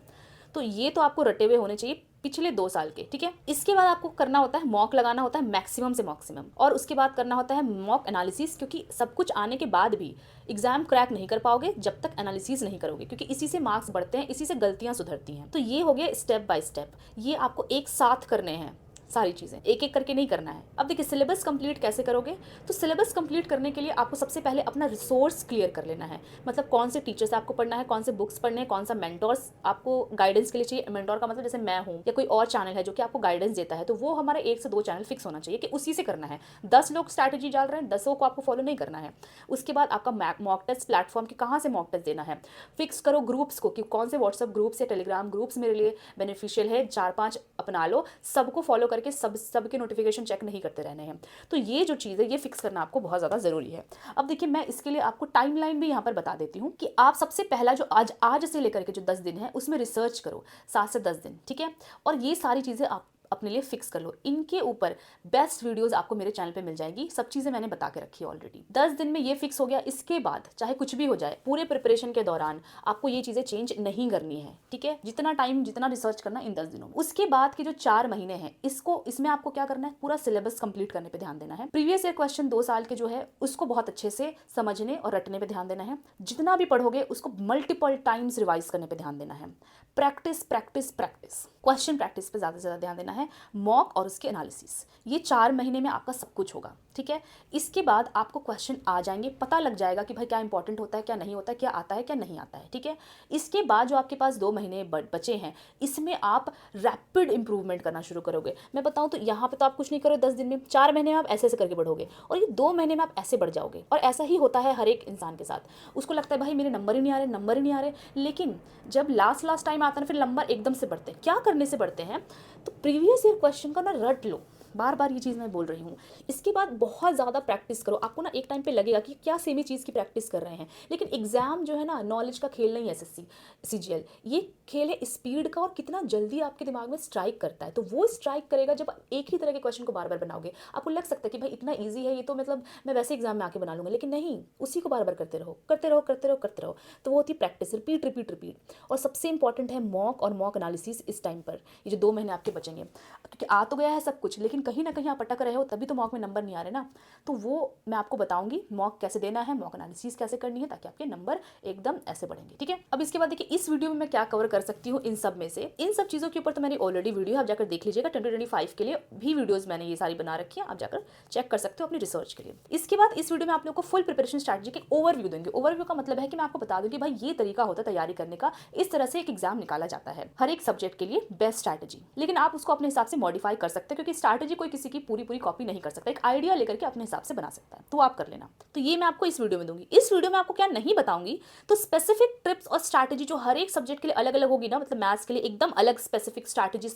A: तो ये तो आपको रटे हुए होने चाहिए पिछले 2 साल के। ठीक है, इसके बाद आपको करना होता है मॉक लगाना होता है मैक्सिमम से मैक्सिमम, और उसके बाद करना होता है मॉक एनालिसिस, क्योंकि सब कुछ आने के बाद भी एग्जाम क्रैक नहीं कर पाओगे जब तक एनालिसिस नहीं करोगे, क्योंकि इसी से मार्क्स बढ़ते हैं, इसी से गलतियां सुधरती हैं। तो ये हो गया स्टेप बाय स्टेप, ये आपको एक साथ करने हैं, सारी चीज़ें एक एक करके नहीं करना है। अब देखिए सिलेबस कंप्लीट कैसे करोगे, तो सिलेबस कंप्लीट करने के लिए आपको सबसे पहले अपना रिसोर्स क्लियर कर लेना है। मतलब कौन से टीचर से आपको पढ़ना है, कौन से बुक्स पढ़ने हैं, कौन सा मेंटोर्स आपको गाइडेंस के लिए चाहिए। मेंटोर का मतलब जैसे मैं हूँ या कोई और चैनल है जो कि आपको गाइडेंस देता है, तो वो हमारे 1 से 2 चैनल फिक्स होना चाहिए कि उसी से करना है। 10 लोग स्ट्रैटेजी डाल रहे हैं, 10 को आपको फॉलो नहीं करना है। उसके बाद आपका मॉक टेस्ट प्लेटफॉर्म की कहाँ से मॉक टेस्ट देना है, फिक्स करो ग्रुप्स को कि कौन से व्हाट्सएप ग्रुप्स या टेलीग्राम ग्रुप्स मेरे लिए बेनिफिशियल है, 4-5 अपना लो, सबको फॉलो करके सबके नोटिफिकेशन चेक नहीं करते रहने हैं। तो ये जो चीज़ है ये फिक्स करना आपको बहुत ज़्यादा ज़रूरी है। अब देखिए मैं इसके लिए आपको टाइमलाइन भी यहाँ पर बता देती हूँ कि आप सबसे पहला जो आज से लेकर के जो 10 दिन है उसमें रिसर्च करो, 7 से 10 दिन। ठीक है, और ये सारी चीज़ें आप अपने लिए फिक्स कर लो। इनके ऊपर बेस्ट वीडियोस आपको मेरे चैनल पे मिल जाएगी, सब चीज़ें मैंने बता के रखी है ऑलरेडी। 10 दिन में ये फिक्स हो गया। इसके बाद चाहे कुछ भी हो जाए, पूरे प्रिपरेशन के दौरान आपको ये चीज़ें चेंज नहीं करनी है। ठीक है, जितना टाइम जितना रिसर्च करना इन 10 दिनों में। उसके बाद के जो 4 महीने हैं इसमें आपको क्या करना है, पूरा सिलेबस कंप्लीट करने पर ध्यान देना है। प्रीवियस ईयर क्वेश्चन 2 साल के जो है उसको बहुत अच्छे से समझने और रटने पर ध्यान देना है। जितना भी पढ़ोगे उसको मल्टीपल टाइम्स रिवाइज करने पर ध्यान देना है। Practice practice practice, question practice पे ज़्यादा से ज़्यादा ध्यान देना है। है मॉक और उसके एनालिसिस। ये 4 महीने में आपका सब कुछ होगा, ठीक है। इसके बाद आपको क्वेश्चन आ जाएंगे, पता लग जाएगा कि भाई क्या इंपॉर्टेंट होता है, क्या नहीं होता है, क्या आता है, क्या नहीं आता है, ठीक है। इसके बाद जो आपके पास 2 महीने बचे हैं, इसमें आप रैपिड इंप्रूवमेंट करना शुरू करोगे। मैं बताऊं तो यहाँ पे तो आप कुछ नहीं करो 10 दिन में, 4 महीने में आप ऐसे ऐसे करके बढ़ोगे और ये 2 महीने में आप ऐसे बढ़ जाओगे। और ऐसा ही होता है हर एक इंसान के साथ। उसको लगता है भाई मेरे नंबर ही नहीं आ रहे, नंबर ही नहीं आ रहे, लेकिन जब लास्ट टाइम आता है फिर नंबर एकदम से बढ़ते हैं। क्या करने से बढ़ते हैं? तो प्रीवियस ईयर क्वेश्चन का ना रट लो, बार बार ये चीज़ मैं बोल रही हूँ। इसके बाद बहुत ज़्यादा प्रैक्टिस करो। आपको ना एक टाइम पे लगेगा कि क्या सेम ही चीज़ की प्रैक्टिस कर रहे हैं, लेकिन एग्जाम जो है ना नॉलेज का खेल नहीं है। एसएससी सीजीएल ये खेल है स्पीड का और कितना जल्दी आपके दिमाग में स्ट्राइक करता है। तो वो स्ट्राइक करेगा जब एक ही तरह के क्वेश्चन को बार बार बनाओगे। आपको लग सकता है कि भाई इतना ईजी है ये, तो मतलब मैं वैसे एग्जाम में आके बना लूँगा, लेकिन नहीं, उसी को बार बार करते रहो करते रहो करते रहो करते रहो। तो वो होती है प्रैक्टिस, रिपीट रिपीट रिपीट। और सबसे इंपॉर्टेंट है मॉक और मॉक एनालिसिस इस टाइम पर, ये जो 2 महीने आपके बचेंगे, क्योंकि आ तो गया है सब कुछ, लेकिन कहीं ना कहीं आप अटक रहे हो, तभी तो मॉक में नंबर नहीं आ रहे ना। तो वो मैं आपको बताऊंगी मॉक कैसे देना है, मॉक एनालिसिस कैसे करनी है, ताकि आपके नंबर एकदम ऐसे बढ़ेंगे, ठीक है। अब इसके बाद देखिए इस वीडियो में मैं क्या कवर कर सकती हूँ इन सब में से। इन सब चीज़ों के ऊपर तो मेरी ऑलरेडी वीडियो, आप जाकर देख लीजिएगा। 2025 के लिए भी वीडियोज़ मैंने ये सारी बना रखी है, आप जाकर चेक कर सकते हो अपनी रिसर्च के लिए। इसके बाद इस वीडियो में आप लोगों को फुल प्रिपरेशन स्ट्रैटेजी के ओवरव्यू देंगे। ओवरव्यू का मतलब है कि मैं आपको बता दूँ कि भाई ये तरीका होता है तैयारी करने का, इस तरह से एक एग्जाम निकाला जाता है, हर एक सब्जेक्ट के लिए बेस्ट स्ट्रैटेजी। लेकिन आप उसको अपने हिसाब से मॉडिफाई कर सकते हैं, क्योंकि स्ट्रैटेजी कोई किसी की पूरी कॉपी नहीं कर सकता, एक आइडिया लेकर के अपने हिसाब से बना सकता है, तो आप कर लेना। तो ये मैं आपको इस वीडियो में दूंगी। इस वीडियो में आपको क्या नहीं बताऊंगी, तो स्पेसिफिक टिप्स और स्ट्रैटेजी जो हर एक सब्जेक्ट के लिए अलग अलग होगी ना, मतलब मैथ्स के लिए एकदम अलग स्पेसिफिक स्ट्रैटेजी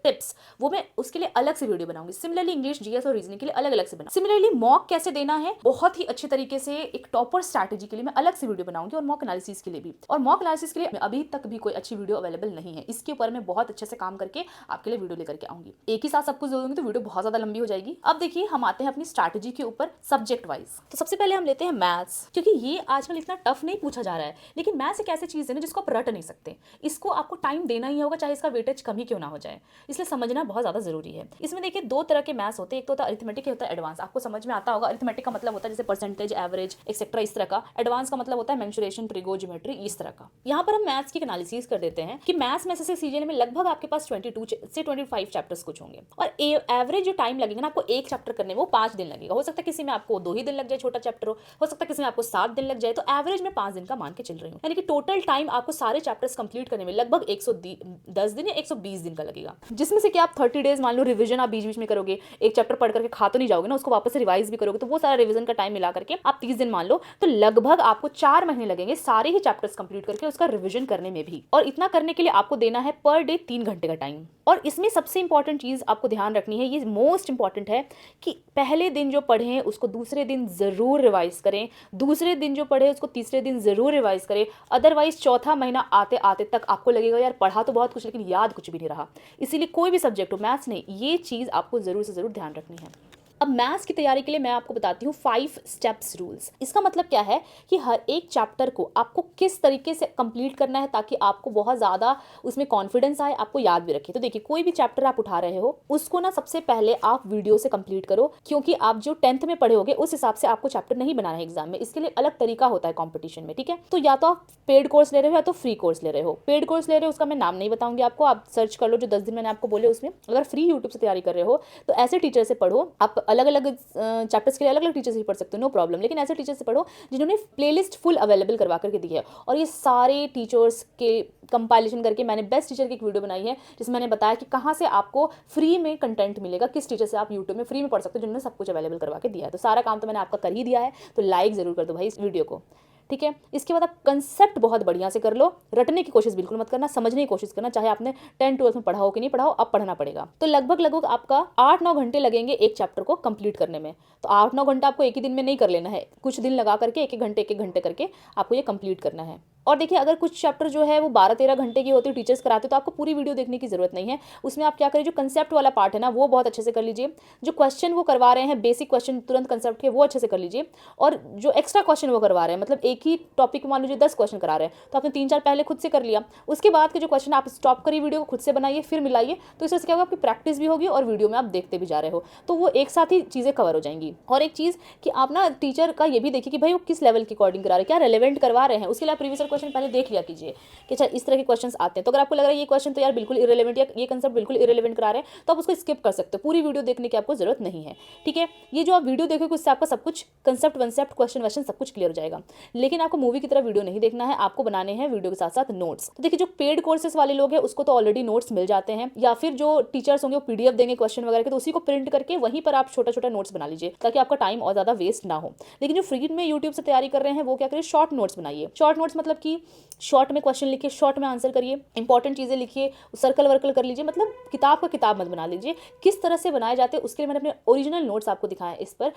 A: टिप्स, वो मैं उसके लिए अलग से वीडियो बनाऊंगी। सिमिलरली इंग्लिश, जीएस और रीजनिंग के लिए अलग अलग से बनाऊंगी। सिमिलरली मॉक कैसे देना है बहुत ही अच्छे तरीके से, एक टॉपर स्ट्रैटेजी के लिए मैं अलग से वीडियो बनाऊंगी, और मॉक एनालिसिस के लिए भी। और मॉक एनालिसिस के लिए अभी तक भी कोई अच्छी वीडियो अवेलेबल नहीं है, इसके ऊपर मैं बहुत अच्छे से काम करके आपके लिए वीडियो लेकर के आऊंगी। एक ही साथ सब कुछ दूंगी तो वीडियो बहुत ज्यादा लंबी हो जाएगी। अब देखिए हम आते हैं अपनी स्ट्रैटेजी के ऊपर सब्जेक्ट वाइज। तो सबसे पहले हम लेते हैं मैथ्स, क्योंकि ये आजकल इतना टफ नहीं पूछा जा रहा है, लेकिन मैथ्स एक ऐसी चीज है ना जिसको आप रट नहीं सकते। इसको आपको टाइम देना ही होगा, चाहे इसका वेटेज कम ही क्यों ना हो जाए, इसलिए समझना बहुत ज्यादा जरूरी है। इसमें देखिए 2 तरह के मैथ्स होते हैं, एक तो होता है अरिथमेटिक, होता है एडवांस। आपको समझ में आता होगा, अरिथमेटिक का मतलब होता है जैसे परसेंटेज, एवरेज, एक्सेट्रा, इस तरह का। एडवांस का मतलब होता है मेंसुरेशन, ट्रिगो, ज्योमेट्री, इस तरह का। यहाँ पर हम मैथ्स की एनालिसिस कर देते हैं कि मैथ्स में से सीजन में लगभग आपके पास 22 से 25 चैप्टर्स कुछ होंगे, और एवरेज जो टाइम लगेगा ना आपको एक चैप्टर करने में, वो 5 दिन लगेगा। हो सकता है किसी में आपको 2 ही दिन लग जाए, छोटा चैप्टर हो सकता है किसी में आपको 7 दिन लग जाए, तो एवरेज में 5 दिन का मान के चल रही हूँ। यानी कि टोटल टाइम आपको सारे चैप्टर्स कंप्लीट करने में लगभग 110 दिन या 120 दिन का लगेगा, जिसमें से कि आप 30 डेज मान लो रिवीजन आप बीच बीच में करोगे। एक चैप्टर पढ़ करके खा तो नहीं जाओगे ना, उसको वापस से रिवाइज भी करोगे, तो वो सारा रिवीजन का टाइम मिला करके आप 30 दिन मान लो, तो लगभग आपको 4 महीने लगेंगे सारे ही चैप्टर्स कंप्लीट करके उसका रिवीजन करने में भी। और इतना करने के लिए आपको देना है पर डे 3 घंटे का टाइम। और इसमें सबसे इंपॉर्टेंट चीज आपको ध्यान रखनी है, ये मोस्ट इंपॉर्टेंट है, कि पहले दिन जो पढ़े उसको दूसरे दिन जरूर रिवाइज करें, दूसरे दिन जो पढ़े उसको तीसरे दिन जरूर रिवाइज करें। अदरवाइज चौथा महीना आते आते तक आपको लगेगा यार पढ़ा तो बहुत कुछ लेकिन याद कुछ भी नहीं रहा। इसीलिए कोई भी सब्जेक्ट हो, मैथ्स नहीं, ये चीज आपको जरूर से जरूर ध्यान रखनी है। अब मैथ्स की तैयारी के लिए मैं आपको बताती हूँ 5 स्टेप्स रूल्स। इसका मतलब क्या है कि हर एक चैप्टर को आपको किस तरीके से कंप्लीट करना है ताकि आपको बहुत ज़्यादा उसमें कॉन्फिडेंस आए, आपको याद भी रखे। तो देखिए कोई भी चैप्टर आप उठा रहे हो उसको ना सबसे पहले आप वीडियो से कंप्लीट करो, क्योंकि आप जो 10th में पढ़े होगे उस हिसाब से आपको चैप्टर नहीं बनाना है एग्जाम में। इसके लिए अलग तरीका होता है कॉम्पिटिशन में, ठीक है। तो या तो आप पेड कोर्स ले रहे हो या तो फ्री कोर्स ले रहे हो। पेड कोर्स ले रहे हो उसका मैं नाम नहीं बताऊंगी आपको, आप सर्च कर लो जो 10 दिन मैंने आपको बोले उसमें। अगर फ्री यूट्यूब से तैयारी कर रहे हो तो ऐसे टीचर से पढ़ो, आप अलग अलग चैप्टर्स के लिए अलग अलग टीचर से पढ़ सकते हो, नो प्रॉब्लम, लेकिन ऐसे टीचर से पढ़ो जिन्होंने प्लेलिस्ट फुल अवेलेबल करवा करके दी है। और ये सारे टीचर्स के कंपाइलेशन करके मैंने बेस्ट टीचर की एक वीडियो बनाई है, जिसमें मैंने बताया कि कहाँ से आपको फ्री में कंटेंट मिलेगा, किस टीचर से आप यूट्यूब में फ्री में पढ़ सकते हो, जिन्होंने सब कुछ अवेलेबल करवा के दिया है। तो सारा काम तो मैंने आपका कर ही दिया है, तो लाइक जरूर कर दो भाई इस वीडियो को, ठीक है। इसके बाद आप कंसेप्ट बहुत बढ़िया से कर लो, रटने की कोशिश बिल्कुल मत करना, समझने की कोशिश करना, चाहे आपने 10th-12th में पढ़ा हो कि नहीं पढ़ा हो, अब पढ़ना पड़ेगा। तो लगभग आपका 8-9 घंटे लगेंगे एक चैप्टर को कंप्लीट करने में। तो 8-9 घंटा आपको एक ही दिन में नहीं कर लेना है, कुछ दिन लगा करके एक एक घंटे करके आपको ये कंप्लीट करना है। और देखिए अगर कुछ चैप्टर जो है वो 12-13 घंटे की होती है, टीचर्स कराते तो आपको पूरी वीडियो देखने की जरूरत नहीं है। उसमें आप क्या करें, जो कंसेप्ट वाला पार्ट है ना वो बहुत अच्छे से कर लीजिए, जो क्वेश्चन वो करवा रहे हैं बेसिक क्वेश्चन तुरंत कंसेप्ट के वो अच्छे से कर लीजिए, और जो एक्स्ट्रा क्वेश्चन वो करवा रहे हैं मतलब एक एक ही टॉपिक में मान लीजिए 10 क्वेश्चन करा रहे हैं, तो आपने 3-4 पहले खुद से कर लिया, उसके बाद के जो क्वेश्चन आप स्टॉप करिए, वीडियो को खुद से बनाइए, फिर मिलाइए, तो इससे क्या होगा, आपकी प्रैक्टिस भी होगी और वीडियो में आप देखते भी जा रहे हो, तो वो एक साथ ही चीज़ें कवर हो जाएंगी। और एक चीज़ कि आप ना टीचर का ये भी देखिए कि भाई वो किस लेवल की अकॉर्डिंग करा रहे हैं, क्या रेलेवेंट करवा रहे हैं, उसके लिए आप प्रीवियस क्वेश्चन पहले देख लिया कीजिए कि अच्छा इस तरह के क्वेश्चन आते हैं, तो अगर आपको लग रहा है ये क्वेश्चन तो यार बिल्कुल इरेलेवेंट या ये कंसेप्ट बिल्कुल इरेलेवेंट करा रहे हैं, तो आप उसको स्किप कर सकते हो, पूरी वीडियो देखने की आपको जरूरत नहीं है। ठीक है, ये जो आप वीडियो देखोगे उससे आपका सब कुछ कंसेप्ट वंसेप्ट क्वेश्चन वैश्चन सब कुछ क्लियर हो जाएगा। लेकिन आपको मूवी की तरह वीडियो नहीं देखना है, आपको बनाने हैं वीडियो के साथ साथ नोट्स। तो देखिए जो पेड कोर्सेज वाले लोग हैं उसको तो ऑलरेडी नोट्स मिल जाते हैं, या फिर जो टीचर्स होंगे वो पीडीएफ देंगे क्वेश्चन वगैरह के, तो उसी को प्रिंट करके वहीं पर आप छोटा छोटा नोट्स बना लीजिए ताकि आपका टाइम और ज़्यादा वेस्ट ना हो। लेकिन जो फ्री में यूट्यूब से तैयारी कर रहे हैं वो क्या करिए, शॉर्ट नोट्स बनाइए। शॉर्ट नोट्स मतलब कि शॉर्ट में क्वेश्चन लिखिए, शॉर्ट में आंसर करिए, इंपॉर्टेंट चीज़ें लिखिए, सर्कल वर्कल कर लीजिए, मतलब किताब का किताब मत बना लीजिए। किस तरह से बनाए जाते हैं उसके लिए मैंने अपने ओरिजिनल नोट्स आपको दिखाए इस पर,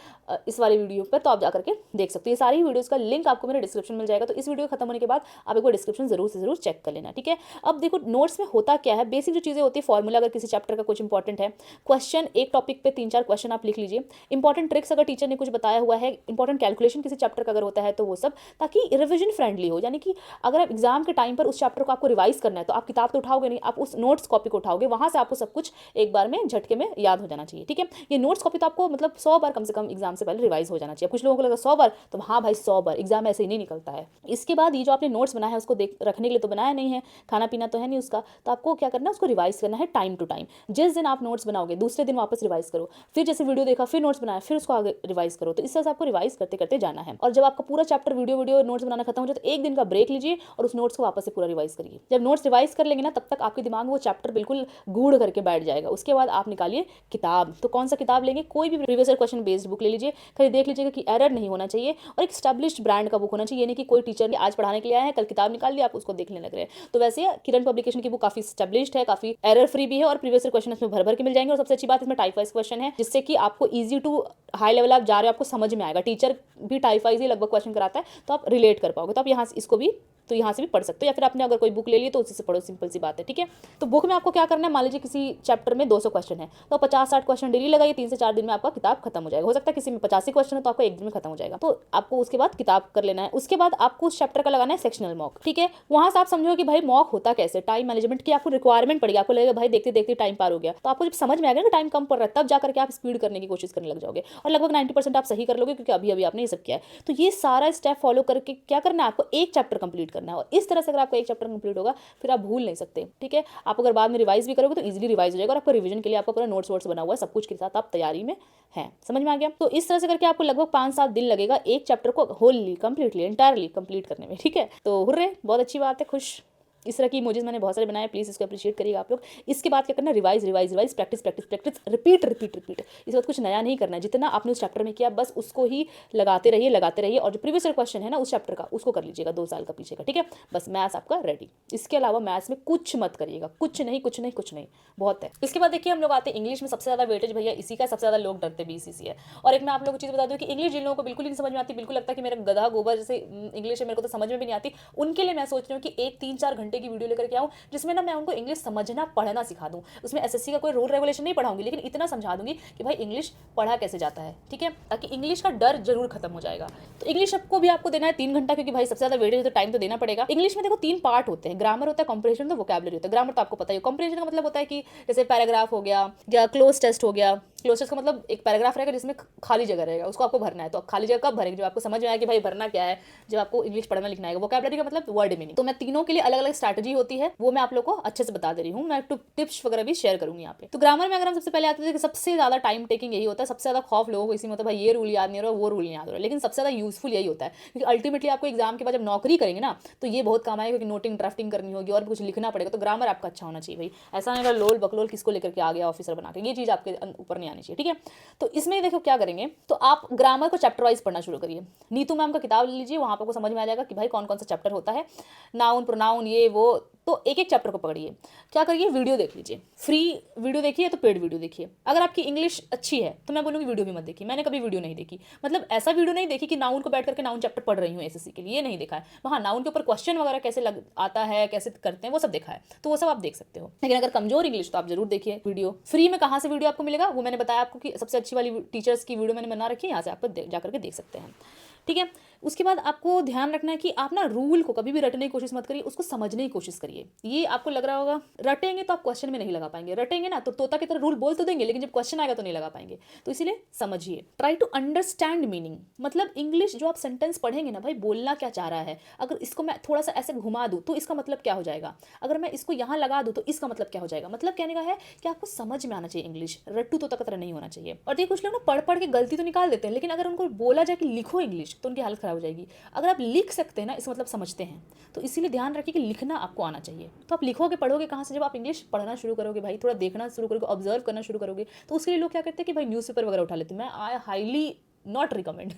A: इस वाले वीडियो पर, तो आप जाकर के देख सकते हो। ये सारी वीडियोस का लिंक आपको मेरे डिस्क्रिप्शन मिल जाएगा, तो इस वीडियो खत्म होने के बाद आप एक बार डिस्क्रिप्शन जरूर से जरूर चेक कर लेना। ठीक है, अब देखो नोट्स में होता क्या है, बेसिक जो चीज़ें होती है, फॉर्मूला अगर किसी चैप्टर का कुछ इंपॉर्टेंट है, क्वेश्चन एक टॉपिक पे 3-4 क्वेश्चन आप लिख लीजिए, इंपॉर्टेंट ट्रिक्स अगर टीचर ने कुछ बताया हुआ है, इंपॉर्टेंट कैलकुलेशन किसी चैप्टर का अगर होता है तो वो सब, ताकि रिविजन फ्रेंडली हो। यानी कि अगर आप एग्जाम के टाइम पर उस चैप्टर को आपको रिवाइज करना है तो आप किताब तो उठाओगे नहीं, आप उस नोट्स कॉपी को उठाओगे, वहां से आपको सब कुछ एक बार में झटके में याद हो जाना चाहिए। ठीक है, ये नोट्स कॉपी तो आपको मतलब 100 बार कम से कम एग्जाम से पहले रिवाइज हो जाना चाहिए। कुछ लोगों को लगा 100 बार, तो हाँ भाई 100 बार, एग्जाम ऐसे ही नहीं निकलता है। इसके बाद ये जो आपने नोट्स बनाया है उसको देख रखने के लिए तो बनाया नहीं है, खाना पीना तो है नहीं उसका, तो आपको क्या करना है, उसको रिवाइज करना है टाइम टू टाइम। जिस दिन आप नोट्स बनाओगे दूसरे दिन वापस रिवाइज करो, फिर जैसे वीडियो देखा फिर नोट्स बनाया फिर उसको आगे रिवाइज करो, तो इस तरह से आपको रिवाइज करते करते जाना है। और जब आपका पूरा चैप्टर वीडियो नोट्स बनाना खत्म हो जाए तो एक दिन का ब्रेक लीजिए और उस नोट्स को वापस से पूरा रिवाइज करिए। जब नोट्स रिवाइज कर लेंगे ना तब तक आपके दिमाग में वो चैप्टर बिल्कुल गूढ़ करके बैठ जाएगा। उसके बाद आप निकालिए किताब, तो कौन सा किताब लेंगे, कोई भी previous year question based book ले लीजिए, खाली देख लीजिएगा कि एरर नहीं होना चाहिए और एक स्टैब्लिश्ड ब्रांड का बुक होना चाहिए। नहीं कि कोई टीचर ने आज पढ़ाने के लिए आया है, कल किताब निकाल लिया आप उसको देखने लग रहे हैं। तो वैसे किरण पब्लिकेशन की बुक काफी स्टैब्लिश्ड है, काफी एरर फ्री भी है और प्रीवियस ईयर क्वेश्चन इसमें भर भर के मिल जाएंगे। और सबसे अच्छी बात इसमें टाइप वाइज क्वेश्चन है, जिससे कि आपको ईजी टू हाई लेवल आप जा रहे हो आपको समझ में आएगा। टीचर भी टाइप वाइज ही लगभग क्वेश्चन कराता है तो आप रिलेट कर पाओगे। तो आप यहाँ से इसको भी तो यहाँ से भी पढ़ सकते हो, या फिर आपने अगर कोई बुक ले ली तो उसी से पढ़ो, सिंपल सी बात है। ठीक है, तो बुक में आपको क्या करना है, मान लीजिए किसी चैप्टर में 200 क्वेश्चन है तो 50-60 क्वेश्चन डेली लगाइए, 3 से 4 दिन में आपका किताब खत्म हो जाएगा। हो सकता है किसी में 85 क्वेश्चन है तो आपका एक दिन में खत्म हो जाएगा, तो आपको उसके बाद किताब कर लेना है। उसके बाद आपको उस चैप्टर का लगाना है सेक्शनल मॉक। ठीक है, वहां से आप समझो कि भाई मॉक होता कैसे, टाइम मैनेजमेंट की आपको रिक्वायरमेंट पड़ेगी। आपको लगेगा भाई देखते देखते टाइम पार हो गया, तो आपको जब समझ में आएगा ना टाइम कम पड़ रहा है तब जाकर के आप स्पीड करने की कोशिश करने लग जाओगे और लगभग 90% आप सही कर लोगे, क्योंकि अभी अभी आपने ये सब किया है। तो ये सारा स्टेप फॉलो करके क्या करना है, आपको एक चैप्टर कंप्लीट करना है और इस तरह से अगर आपका एक चैप्टर कंप्लीट होगा फिर आप भूल नहीं सकते। ठीक है, आप अगर बाद में रिवाइज भी करोगे तो इजीली रिवाइज हो जाएगा और आपका रिवीजन के लिए आपका पूरा नोट्स वोट्स बना हुआ है, सब कुछ के साथ आप तैयारी में हैं। समझ में आ गया? तो इस तरह से करके आपको लगभग 5-7 दिन लगेगा एक चैप्टर को होली कंप्लीटली एंटायरली कंप्लीट करने में। ठीक है, तो हुर्रे, बहुत अच्छी बात है, खुश। इस तरह की इमोजीज मैंने बहुत सारे बनाए, प्लीज़ इसको अप्रिशिएट करिएगा आप लोग। इसके बाद क्या करना है, revise revise revise, practice practice practice, repeat repeat repeat. इस बात कुछ नया नहीं करना है, जितना आपने उस चैप्टर में किया बस उसको ही लगाते रहिए और जो प्रीवियस क्वेश्चन है ना उस चैप्टर का उसको कर लीजिएगा 2 साल का पीछे का। ठीक है, बस मैथ्स आपका रेडी। इसके अलावा मैथ्स में कुछ मत करिएगा, कुछ नहीं कुछ नहीं कुछ नहीं, बहुत है। इसके बाद देखिए हम लोग आते हैं इंग्लिश में, सबसे ज़्यादा वेटेज भैया इसी का, सबसे ज़्यादा लोग डरते भी इसी से है। और एक मैं आप लोगों को चीज़ बता दूँ कि इंग्लिश जिन लोगों को बिल्कुल नहीं समझ में आती, बिल्कुल लगता है कि मेरा गधा गोबर जैसे इंग्लिश है, मेरे को तो समझ में भी नहीं आती, उनके लिए मैं सोच रही हूँ कि 1-3-4 घंटे की वीडियो लेकर के आऊँ जिसमें ना मैं उनको इंग्लिश समझना पढ़ना सिखा दूं। उसमें एसएससी का कोई रूल रेगुलेशन नहीं पढ़ाऊंगी, लेकिन इतना समझा दूंगी कि भाई इंग्लिश पढ़ा कैसे जाता है। ठीक है, ताकि इंग्लिश का डर जरूर खत्म हो जाएगा। तो इंग्लिश आपको भी आपको देना है 3 घंटा, क्योंकि भाई सबसे ज्यादा वेटेज है तो टाइम तो देना पड़ेगा। इंग्लिश में देखो 3 पार्ट होते हैं, ग्रामर होता है, कंप्रेशन होता है, वोकैबुलरी होता है। ग्रामर तो आपको पता ही है, कंप्रेशन का मतलब होता है कि जैसे पैराग्राफ हो गया या क्लोज टेस्ट हो गया। क्लोज टेस्ट का मतलब एक पैराग्राफ रहेगा जिसमें खाली जगह रहेगा, उसको आपको भरना है। तो खाली जगह कब भरेंगे, जब आपको समझ में आया कि भाई भरना क्या है, जब आपको इंग्लिश पढ़ना लिखना है। वोकैबुलरी का मतलब वर्ड मीनिंग। तो मैं तीनों के लिए अलग अलग स्ट्रैटेजी होती है, वो मैं आप लोग को अच्छे से बता दे रही हूँ। मैं टिप्स वगैरह भी शेयर करूंगी यहाँ पे। तो ग्रामर में अगर हम सबसे पहले आते हैं, सबसे ज्यादा टाइम टेकिंग यही होता है, सबसे ज्यादा खौफ लोगों को इसी में होता है भाई ये रूल याद नहीं हो रहा, वो रूल नहीं याद हो रहा, लेकिन सबसे ज्यादा यूजफुल यही होता है, क्योंकि अल्टीमेटली आपको एग्जाम के बाद जब नौकरी करेंगे ना तो ये बहुत काम आएगा, क्योंकि नोटिंग ड्राफ्टिंग करनी होगी और कुछ लिखना पड़ेगा। तो ग्रामर आपका अच्छा होना चाहिए भाई, ऐसा नहीं लोल बकलोल किसको लेकर के आ गया ऑफिसर बना के, ये चीज आपके ऊपर नहीं आनी चाहिए। ठीक है, तो इसमें देखो क्या करेंगे, तो आप ग्रामर को चैप्टर वाइज पढ़ना शुरू करिए। नीतू मैम का किताब ले लीजिए, वहां पर आपको समझ में आ जाएगा कि भाई कौन कौन सा चैप्टर होता है, नाउन प्रोनाउन ये वो। तो एक एक चैप्टर को पकड़िए। क्या करिए, वीडियो देख लीजिए, फ्री वीडियो देखिए तो पेड वीडियो देखिए। अगर आपकी इंग्लिश अच्छी है तो मैं बोलूँगी वीडियो भी मत देखिए। मैंने कभी वीडियो नहीं देखी, मतलब ऐसा वीडियो नहीं देखी कि नाउन को बैठ करके नाउन चैप्टर पढ़ रही हूँ एसएससी के लिए, नहीं देखा है। हाँ, नाउन के ऊपर क्वेश्चन वगैरह कैसे आता है, कैसे करते हैं, वो सब देखा है, तो वो सब आप देख सकते हो। लेकिन अगर कमजोर इंग्लिश तो आप जरूर देखिए वीडियो। फ्री में कहाँ से वीडियो आपको मिलेगा, वो मैंने बताया आपको कि सबसे अच्छी वाली टीचर्स की वीडियो मैंने बना रखी है, यहाँ से आप जाकर के देख सकते हैं। ठीक है। उसके बाद आपको ध्यान रखना है कि आप ना रूल को कभी भी रटने की कोशिश मत करिए, उसको समझने की कोशिश करिए। ये आपको लग रहा होगा रटेंगे तो आप क्वेश्चन में नहीं लगा पाएंगे, रटेंगे ना तो तोता की तरह रूल बोल तो देंगे लेकिन जब क्वेश्चन आएगा तो नहीं लगा पाएंगे। तो इसीलिए समझिए, ट्राई टू अंडरस्टैंड मीनिंग। मतलब इंग्लिश जो आप सेंटेंस पढ़ेंगे ना भाई, बोलना क्या चाह रहा है, अगर इसको मैं थोड़ा सा ऐसे घुमा दूँ तो इसका मतलब क्या हो जाएगा, अगर मैं इसको यहाँ लगा दूँ तो इसका मतलब क्या हो जाएगा। मतलब कहने का है कि आपको समझ में आना चाहिए इंग्लिश, रट्टू तोता की तरह नहीं होना चाहिए। और देखिए कुछ लोग ना पढ़ पढ़ के गलती तो निकाल देते हैं, लेकिन अगर उनको बोला जाए कि लिखो इंग्लिश तो उनकी हालत खराब हो जाएगी। अगर आप लिख सकते हैं ना, इसका मतलब समझते हैं, तो इसीलिए ध्यान रखिए कि लिखना आपको आना चाहिए। तो आप लिखोगे पढ़ोगे कहाँ से, जब आप इंग्लिश पढ़ना शुरू करोगे भाई, थोड़ा देखना शुरू करोगे, ऑब्जर्व करना शुरू करोगे। तो उसके लिए लोग क्या करते हैं कि भाई न्यूज़पेपर वगैरह उठा लेते हैं। मैं I highly not recommend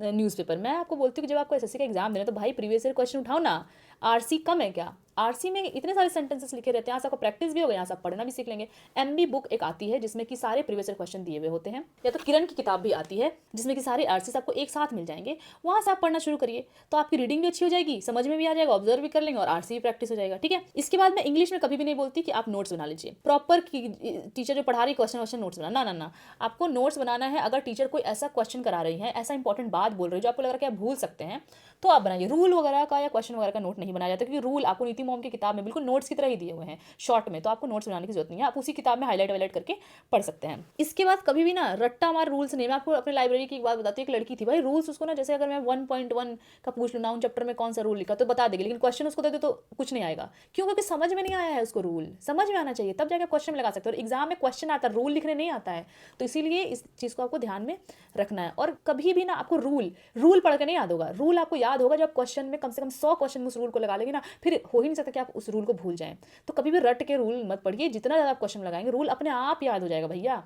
A: newspaper. मैं आपको बोलती हूँ कि जब आपको एसएससी का एग्जाम देना तो भाई प्रीवियस ईयर क्वेश्चन उठाओ ना। आरसी कम है क्या, आरसी में इतने सारे सेंटेंसेस लिखे रहते हैं, यहाँ से आपको प्रैक्टिस भी होगा, यहाँ से आप पढ़ना भी सीख लेंगे। एमबी बुक एक आती है जिसमें कि सारे प्रीवियस ईयर क्वेश्चन दिए हुए होते हैं, या तो किरण की किताब भी आती है जिसमें कि सारे आरसीस आपको एक साथ मिल जाएंगे। वहाँ से आप पढ़ना शुरू करिए, तो आपकी रीडिंग भी अच्छी हो जाएगी, समझ में भी आ जाएगा, ऑब्जर्व भी कर लेंगे और आरसी भी प्रैक्टिस हो जाएगा। ठीक है। इसके बाद मैं इंग्लिश में कभी भी नहीं बोलती कि आप नोट्स बना लीजिए, प्रॉपर टीचर जो पढ़ा रही क्वेश्चन नोट्स बना ना, आपको नोट्स बनाना है। अगर टीचर कोई ऐसा क्वेश्चन करा रही है, ऐसा इंपॉर्टेंट बात बोल रही है जो आपको लग रहा है कि आप भूल सकते हैं, तो आप बनाइए। रूल वगैरह का या क्वेश्चन वगैरह का नोट नहीं बनाया जाता, क्योंकि रूल आपको नीति मॉम की किताब में बिल्कुल नोट्स की तरह ही दिए हुए हैं शॉर्ट में, तो आपको नोट्स बनाने की जरूरत नहीं है, आप उसी किताब में हाईलाइट करके पढ़ सकते हैं। इसके बाद कभी भी ना रट्टा मार रूल्स नहीं। मैं आपको अपने लाइब्रेरी की एक बात बताती हूँ, एक लड़की थी भाई, रूल्स उसको ना, जैसे अगर मैं 1.1 का पूछ लूँ नाउन चैप्टर में कौन सा रूल लिखा तो बता देगी, लेकिन क्वेश्चन उसको दे दे तो कुछ नहीं आएगा। क्यों? क्योंकि समझ में नहीं आया है उसको। रूल समझ में आना चाहिए, तब जाकर क्वेश्चन में लगा सकते हो। और एग्जाम में क्वेश्चन आता है, रूल लिखने नहीं आता है, तो इसीलिए इस चीज़ को आपको ध्यान में रखना है। और कभी भी ना आपको रूल पढ़ के नहीं याद होगा, रूल आपको याद होगा जब क्वेश्चन में कम से कम 100 क्वेश्चन उस रूल को लगा लेंगे ना, फिर हो ही नहीं सकता कि आप उस रूल को भूल जाएं। तो कभी भी रट के रूल मत पढ़िए, जितना ज़्यादा आप क्वेश्चन लगाएंगे रूल अपने आप याद हो जाएगा भैया।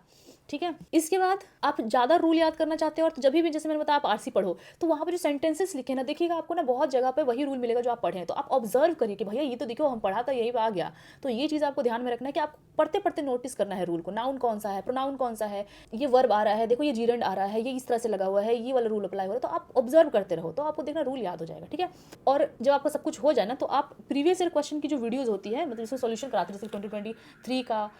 A: ठीक है। इसके बाद आप ज़्यादा रूल याद करना चाहते हैं और जब भी जैसे मैंने बताया आप आरसी पढ़ो, तो वहाँ पर जो सेंटेंसेस लिखे ना, देखिएगा आपको ना बहुत जगह पे वही रूल मिलेगा जो आप पढ़े हैं। तो आप ऑब्जर्व करिए कि भैया ये तो देखो हम पढ़ा था यही आ गया। तो ये चीज़ आपको ध्यान में रखना है कि आप पढ़ते पढ़ते नोटिस करना है रूल को, नाउन कौन सा है, प्रोनाउन कौन सा है, ये वर्ब आ रहा है, देखो ये जीरेंड आ रहा है, ये इस तरह से लगा हुआ है, ये वाला रूल अप्लाई हो रहा है। तो आप ऑब्जर्व करते रहो तो आपको देखना रूल याद हो जाएगा। ठीक है। और जब आपका सब कुछ हो जाए ना, तो आप प्रीवियस ईयर क्वेश्चन की जो वीडियोज़ होती है, मतलब इसमें सोल्यूशन कराते हैं, जैसे 2023 का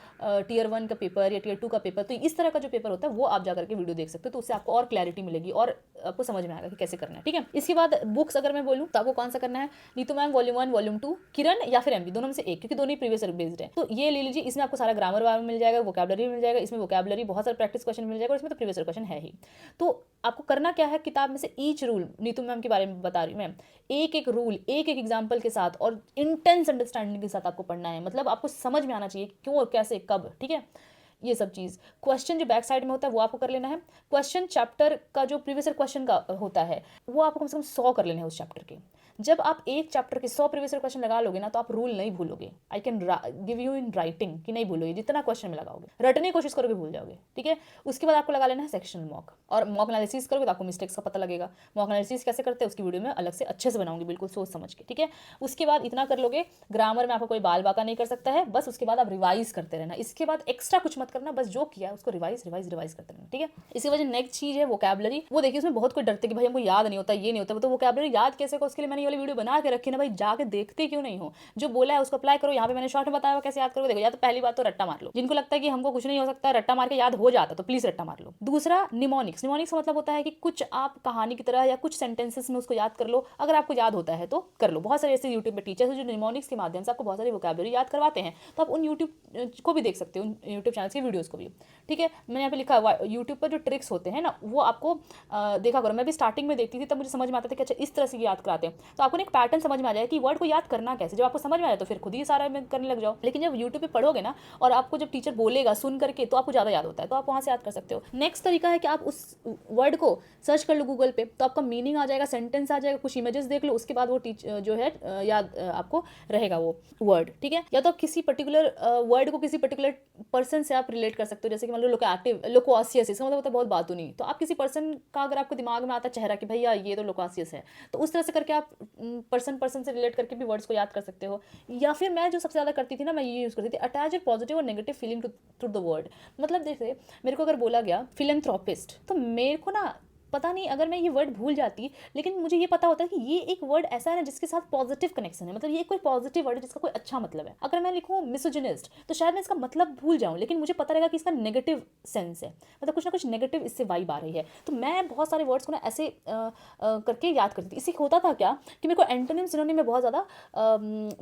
A: टियर 1 का पेपर या टियर 2 का पेपर, तो इस तरह का जो पेपर होता है वो आप जाकर के वीडियो देख सकते हो, तो उससे आपको और क्लैरिटी मिलेगी और आपको समझ में आएगा कि कैसे करना है। ठीक है। इसके बाद बुक्स अगर मैं बोलूँ तो आपको कौन सा करना है, नीतू मैम वॉल्यूम 1 वॉल्यूम 2, किरण या फिर एमबी, दोनों में से एक, क्योंकि दोनों ही प्रीवियस ईयर बेस्ड है। तो ये ले लीजिए, इसमें आपको सारा ग्रामर वार मिल जाएगा, वोकैबुलरी मिल जाएगा, इसमें वोकैबुलरी बहुत सारे प्रैक्टिस क्वेश्चन मिल जाएगा और इसमें तो प्रीवियस ईयर क्वेश्चन है ही। तो आपको करना क्या है, किताब में से ईच रूल, नीतू मैम के बारे में बता रही हूँ मैं, एक एक रूल एक एक एग्जाम्पल के साथ और इंटेंस अंडरस्टैंडिंग के साथ आपको पढ़ना है। मतलब आपको समझ में आना चाहिए क्यों और कैसे कब। ठीक है। ये सब चीज़, क्वेश्चन जो बैक साइड में होता है वो आपको कर लेना है। क्वेश्चन चैप्टर का जो प्रीवियस ईयर क्वेश्चन का होता है वो आपको कम से कम 100 कर लेने हैं उस चैप्टर के। जब आप एक चैप्टर के 100 प्रीवियस ईयर क्वेश्चन लगा लोगे ना, तो आप रूल नहीं भूलोगे। I can give you in writing कि नहीं भूलोगे, जितना क्वेश्चन में लगाओगे, रटने की कोशिश करोगे भूल जाओगे। ठीक है। उसके बाद आपको लगा लेना है सेक्शनल मॉक, और मॉक एनालिसिस करोगे तो आपको मिस्टेक्स का पता लगेगा। मॉक एनालिसिस कैसे करते हैं उसकी वीडियो में अलग से अच्छे से बनाऊंगी, बिल्कुल सोच समझ के। ठीक है। उसके बाद इतना कर लोगे, ग्रामर में आपको कोई बाल बाका नहीं कर सकता है, बस उसके बाद आप रिवाइज करते रहना। इसके बाद एक्स्ट्रा कुछ मत करना, बस जो किया उसको रिवाइज करते रहना। ठीक है। इसी वजह नेक्स्ट चीज़ है वोकैबुलरी। वो देखिए उसमें बहुत कोई डरते कि भाई हमको याद नहीं होता, ये नहीं होता, तो वोकैबुलरी याद कैसे को, उसके लिए मैंने ये वाली वीडियो बना के रखी ना भाई, जाके देखते क्यों नहीं हो, जो बोला है उसको अप्लाई करो। यहाँ पे मैंने शॉर्ट में बताया कैसे याद करो। देखो, या तो पहली बात तो रट्टा मार लो, जिनको लगता है कि हमको कुछ नहीं हो सकता, रट्टा मार के याद हो जाता, तो प्लीज रट्टा मार लो। दूसरा निमोनिक्स। निमोनिक्स का मतलब होता है कि कुछ आप कहानी की तरह या कुछ सेंटेंसेस में उसको याद कर लो, अगर आपको याद होता है तो कर लो। बहुत सारे ऐसे यूट्यूब पे टीचर्स हैं जो निमोनिक्स के माध्यम से आपको बहुत सारी वोकैबुलरी याद करवाते हैं, तो आप उन यूट्यूब को भी देख सकते हो, उन यूट्यूब चैनल्स की वीडियोज़ को भी। ठीक है। मैंने यहाँ पे लिखा है यूट्यूब पर जो ट्रिक्स होते हैं ना, वो आपको देखा करो। मैं भी स्टार्टिंग में देखती थी तब मुझे समझ में आता था कि अच्छा इस तरह से याद कराते हैं, तो आपको एक पैटर्न समझ में आ जाए कि वर्ड को याद करना कैसे। जब आपको समझ में आए तो फिर खुद ही सारा में करने लग जाओ। लेकिन जब यूट्यूब पे पढ़ोगे ना और आपको जब टीचर बोलेगा सुन करके, तो आपको ज़्यादा याद होता है, तो आप वहाँ से याद कर सकते हो। नेक्स्ट तरीका है कि आप उस वर्ड को सर्च कर लो गूगल पे, तो आपका मीनिंग आ जाएगा, सेंटेंस आ जाएगा, कुछ इमेजेस देख लो, उसके बाद वो जो है याद आपको रहेगा वो वर्ड। ठीक है। या तो आप किसी पर्टिकुलर वर्ड को किसी पर्टिकुलर पर्सन से आप रिलेट कर सकते हो, जैसे कि मान लो लोकोसियस, इसका मतलब होता है बहुत बातूनी। तो आप किसी पर्सन का अगर आपको दिमाग में आता चेहरा कि भैया ये तो लोकोसियस है, तो उस तरह से करके आप पर्सन से रिलेट करके भी वर्ड्स को याद कर सकते हो। या फिर मैं जो सबसे ज़्यादा करती थी ना, मैं ये यूज़ करती थी, अटैच ए पॉजिटिव और negative feeling to the word. मतलब जैसे मेरे को अगर बोला गया फिलैंथ्रोपिस्ट, तो मेरे को ना पता नहीं अगर मैं ये वर्ड भूल जाती, लेकिन मुझे ये पता होता है कि ये एक वर्ड ऐसा है ना जिसके साथ पॉजिटिव कनेक्शन है, मतलब ये कोई पॉजिटिव वर्ड है जिसका कोई अच्छा मतलब है। अगर मैं लिखूँ मिसोजिनिस्ट तो शायद मैं इसका मतलब भूल जाऊँ, लेकिन मुझे पता रहेगा कि इसका नेगेटिव सेंस है, मतलब कुछ ना कुछ नेगेटिव इससे वाइब आ रही है। तो मैं बहुत सारे वर्ड्स को ना ऐसे करके याद करती थी। इससे होता था क्या कि मेरे को एंटोनिम सिनोनिम में बहुत ज़्यादा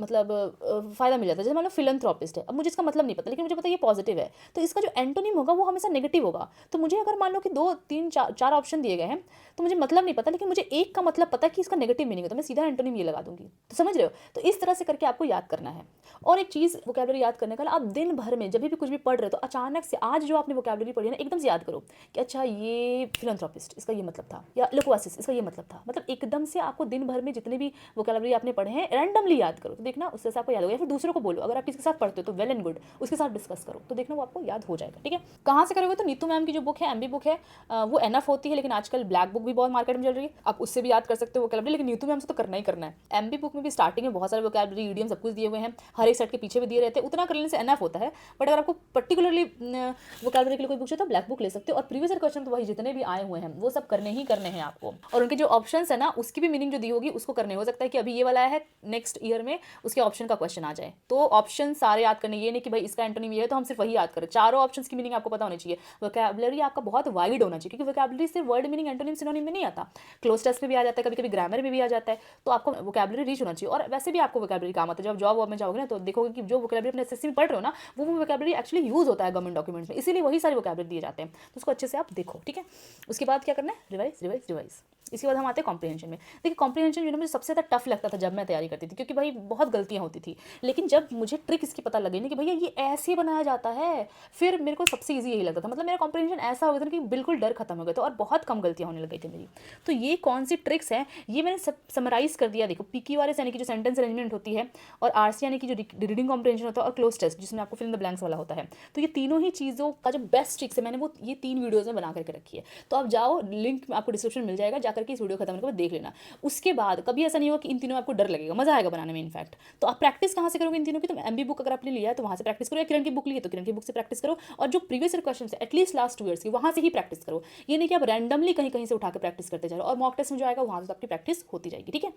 A: मतलब फ़ायदा मिल जाता है। जैसे मान लो फिलंथ्रोपिस्ट है, अब मुझे इसका मतलब नहीं पता, लेकिन मुझे पता है ये पॉजिटिव है, तो इसका जो एंटोनिम होगा वो हमेशा नेगेटिव होगा। तो मुझे अगर मान लो कि 2 3 4 ऑप्शन दिए गए हैं, तो मुझे मतलब नहीं पता, लेकिन मुझे एक का मतलब पता है कि इसका नेगेटिव मीनिंग है, तो मैं सीधा एंटोनिम ये लगा दूंगी। तो समझ रहे हो? तो इस तरह से करके आपको याद करना है। और एक चीज़ वोकैबुलरी याद करने का ना, आप दिन भर में जब भी कुछ भी पढ़ रहे हो तो अचानक से आज जो आपने वोकैबुलरी पढ़ी है ना, एकदम से याद करो कि अच्छा ये फिलंथ्रोपिस्ट इसका ये मतलब था, या लोक्वासिस इसका ये मतलब था। मतलब एकदम से आपको दिन भर में जितने भी वोकैबुलरी आपने पढ़े हैं रैंडमली याद करो, तो देखना उससे आपको याद होगा। या फिर दूसरों को बोलो, अगर आप किसी के साथ पढ़ते हो तो वेल एंड गुड, उसके साथ डिस्कस करो, तो देखना वो आपको याद हो जाएगा। ठीक है, कहाँ से करोगे? तो नीतू मैम की जो बुक है, एमबी बुक है, वो एनफ होती है, लेकिन आजकल ब्लैक बुक भी बहुत मार्केट में चल रही है, आप उससे भी याद कर सकते हो वोकैबुलरी, लेकिन नीतू मैम से तो करना ही करना है। एमबी बुक में भी स्टार्टिंग में बहुत सारे वोकैबुलरी इडियम सब कुछ दिए हुए हैं, हर एक सेट के पीछे भी दिए रहते हैं, उतना कर लेने से एनफ होता है। बट अगर आपको पर्टिकुलरली वोकैबुलरी के लिए कोई बुक चाहिए तो ब्लैक बुक ले सकते हो। और प्रीवियस ईयर क्वेश्चन तो वही जितने भी आए हुए हैं वो सब करने ही करने हैं आपको, और उनके जो ऑप्शंस है ना उसकी भी मीनिंग जो दी होगी उसको करने। हो सकता है कि अभी ये वाला है, नेक्स्ट ईयर में उसके ऑप्शन का क्वेश्चन आ जाए, तो ऑप्शन सारे याद करने। ये नहीं कि भाई इसका एंटोनिम ये है तो हम सिर्फ वही याद करें, चारों ऑप्शंस की मीनिंग आपको पता होनी चाहिए। वोकैबुलरी आपका बहुत वाइड होना चाहिए, क्योंकि वोकैबुलरी से वर्ड मीनिंग एंटोनिम सिनोनिम में नहीं आता, क्लोज टेस्ट में भी आ जाता है, कभी कभी ग्रामर में भी आ जाता है। तो आपको वोकैबुलरी रीच होना चाहिए। और वैसे भी आपको वोकैबुलरी काम आता है, जब जॉब में जाओगे ना तो देखोगे कि जो वोकैबुलरी अपने एसएससी में पढ़ रहे हो ना, वो वोकैबुलरी एक्चुअली यूज होता है गवर्नमेंट डॉक्यूमेंट्स में, इसीलिए वही सारे वोकैबुलरी दिए जाते हैं। तो उसको अच्छे से आप देखो। ठीक है, उसके बाद क्या करना है? Revise revise revise. इसके बाद हम आते हैं कॉम्प्रिहेंशन में। देखिए कॉम्प्रिहेंशन जो है मुझे सबसे ज़्यादा टफ लगता था जब मैं तैयारी करती थी, क्योंकि भाई बहुत गलतियाँ होती थी। लेकिन जब मुझे ट्रिक इसकी पता लगी ना कि भैया ये ऐसे बनाया जाता है, फिर मेरे को सबसे ईजी यही लगता था। मतलब मेरा कॉम्प्रिहेंशन ऐसा हो गया था कि बिल्कुल डर खत्म हो गया था और बहुत कम गलतियाँ होने लग गई थी मेरी। तो ये कौन सी ट्रिक्स हैं ये मैंने सब समराइज़ कर दिया। देखो PQRS यानी कि जो सेंटेंस अरेंजमेंट होती है, और RC यानी कि जो रीडिंग कॉम्प्रिहेंशन होता है, और क्लोज टेस्ट जिसमें आपको फिल इन द ब्लैंक्स वाला होता है। तो ये तीनों ही चीज़ों का जो बेस्ट ट्रिक्स है मैंने वो ये 3 वीडियोज़ में बना करके रखी है। तो आप जाओ, लिंक आपको डिस्क्रिप्शन मिल जाएगा, जाकर के इस वीडियो खत्म होने के बाद देख लेना। उसके बाद कभी ऐसा नहीं होगा कि इन तीनों में आपको डर लगेगा, मजा आएगा बनाने में। इनफैक्ट तो आप प्रैक्टिस कहाँ से करोगे इन तीनों की? तो एमबी बुक अगर आपने लिया है तो वहाँ से प्रैक्टिस करो, या किरण की बुक ली है तो किरण की बुक से प्रैक्टिस करो, और जो प्रीवियस ईयर क्वेश्चन है एटलीस्ट लास्ट 2 ईयर्स की वहाँ से ही प्रैक्टिस करो। ये नहीं कि आप रैंडमली कहीं कहीं से उठा के प्रैक्टिस करते जा रहे हो, और मॉक टेस्ट में जो आएगा वहाँ से आपकी प्रैक्टिस होती जाएगी। ठीक है,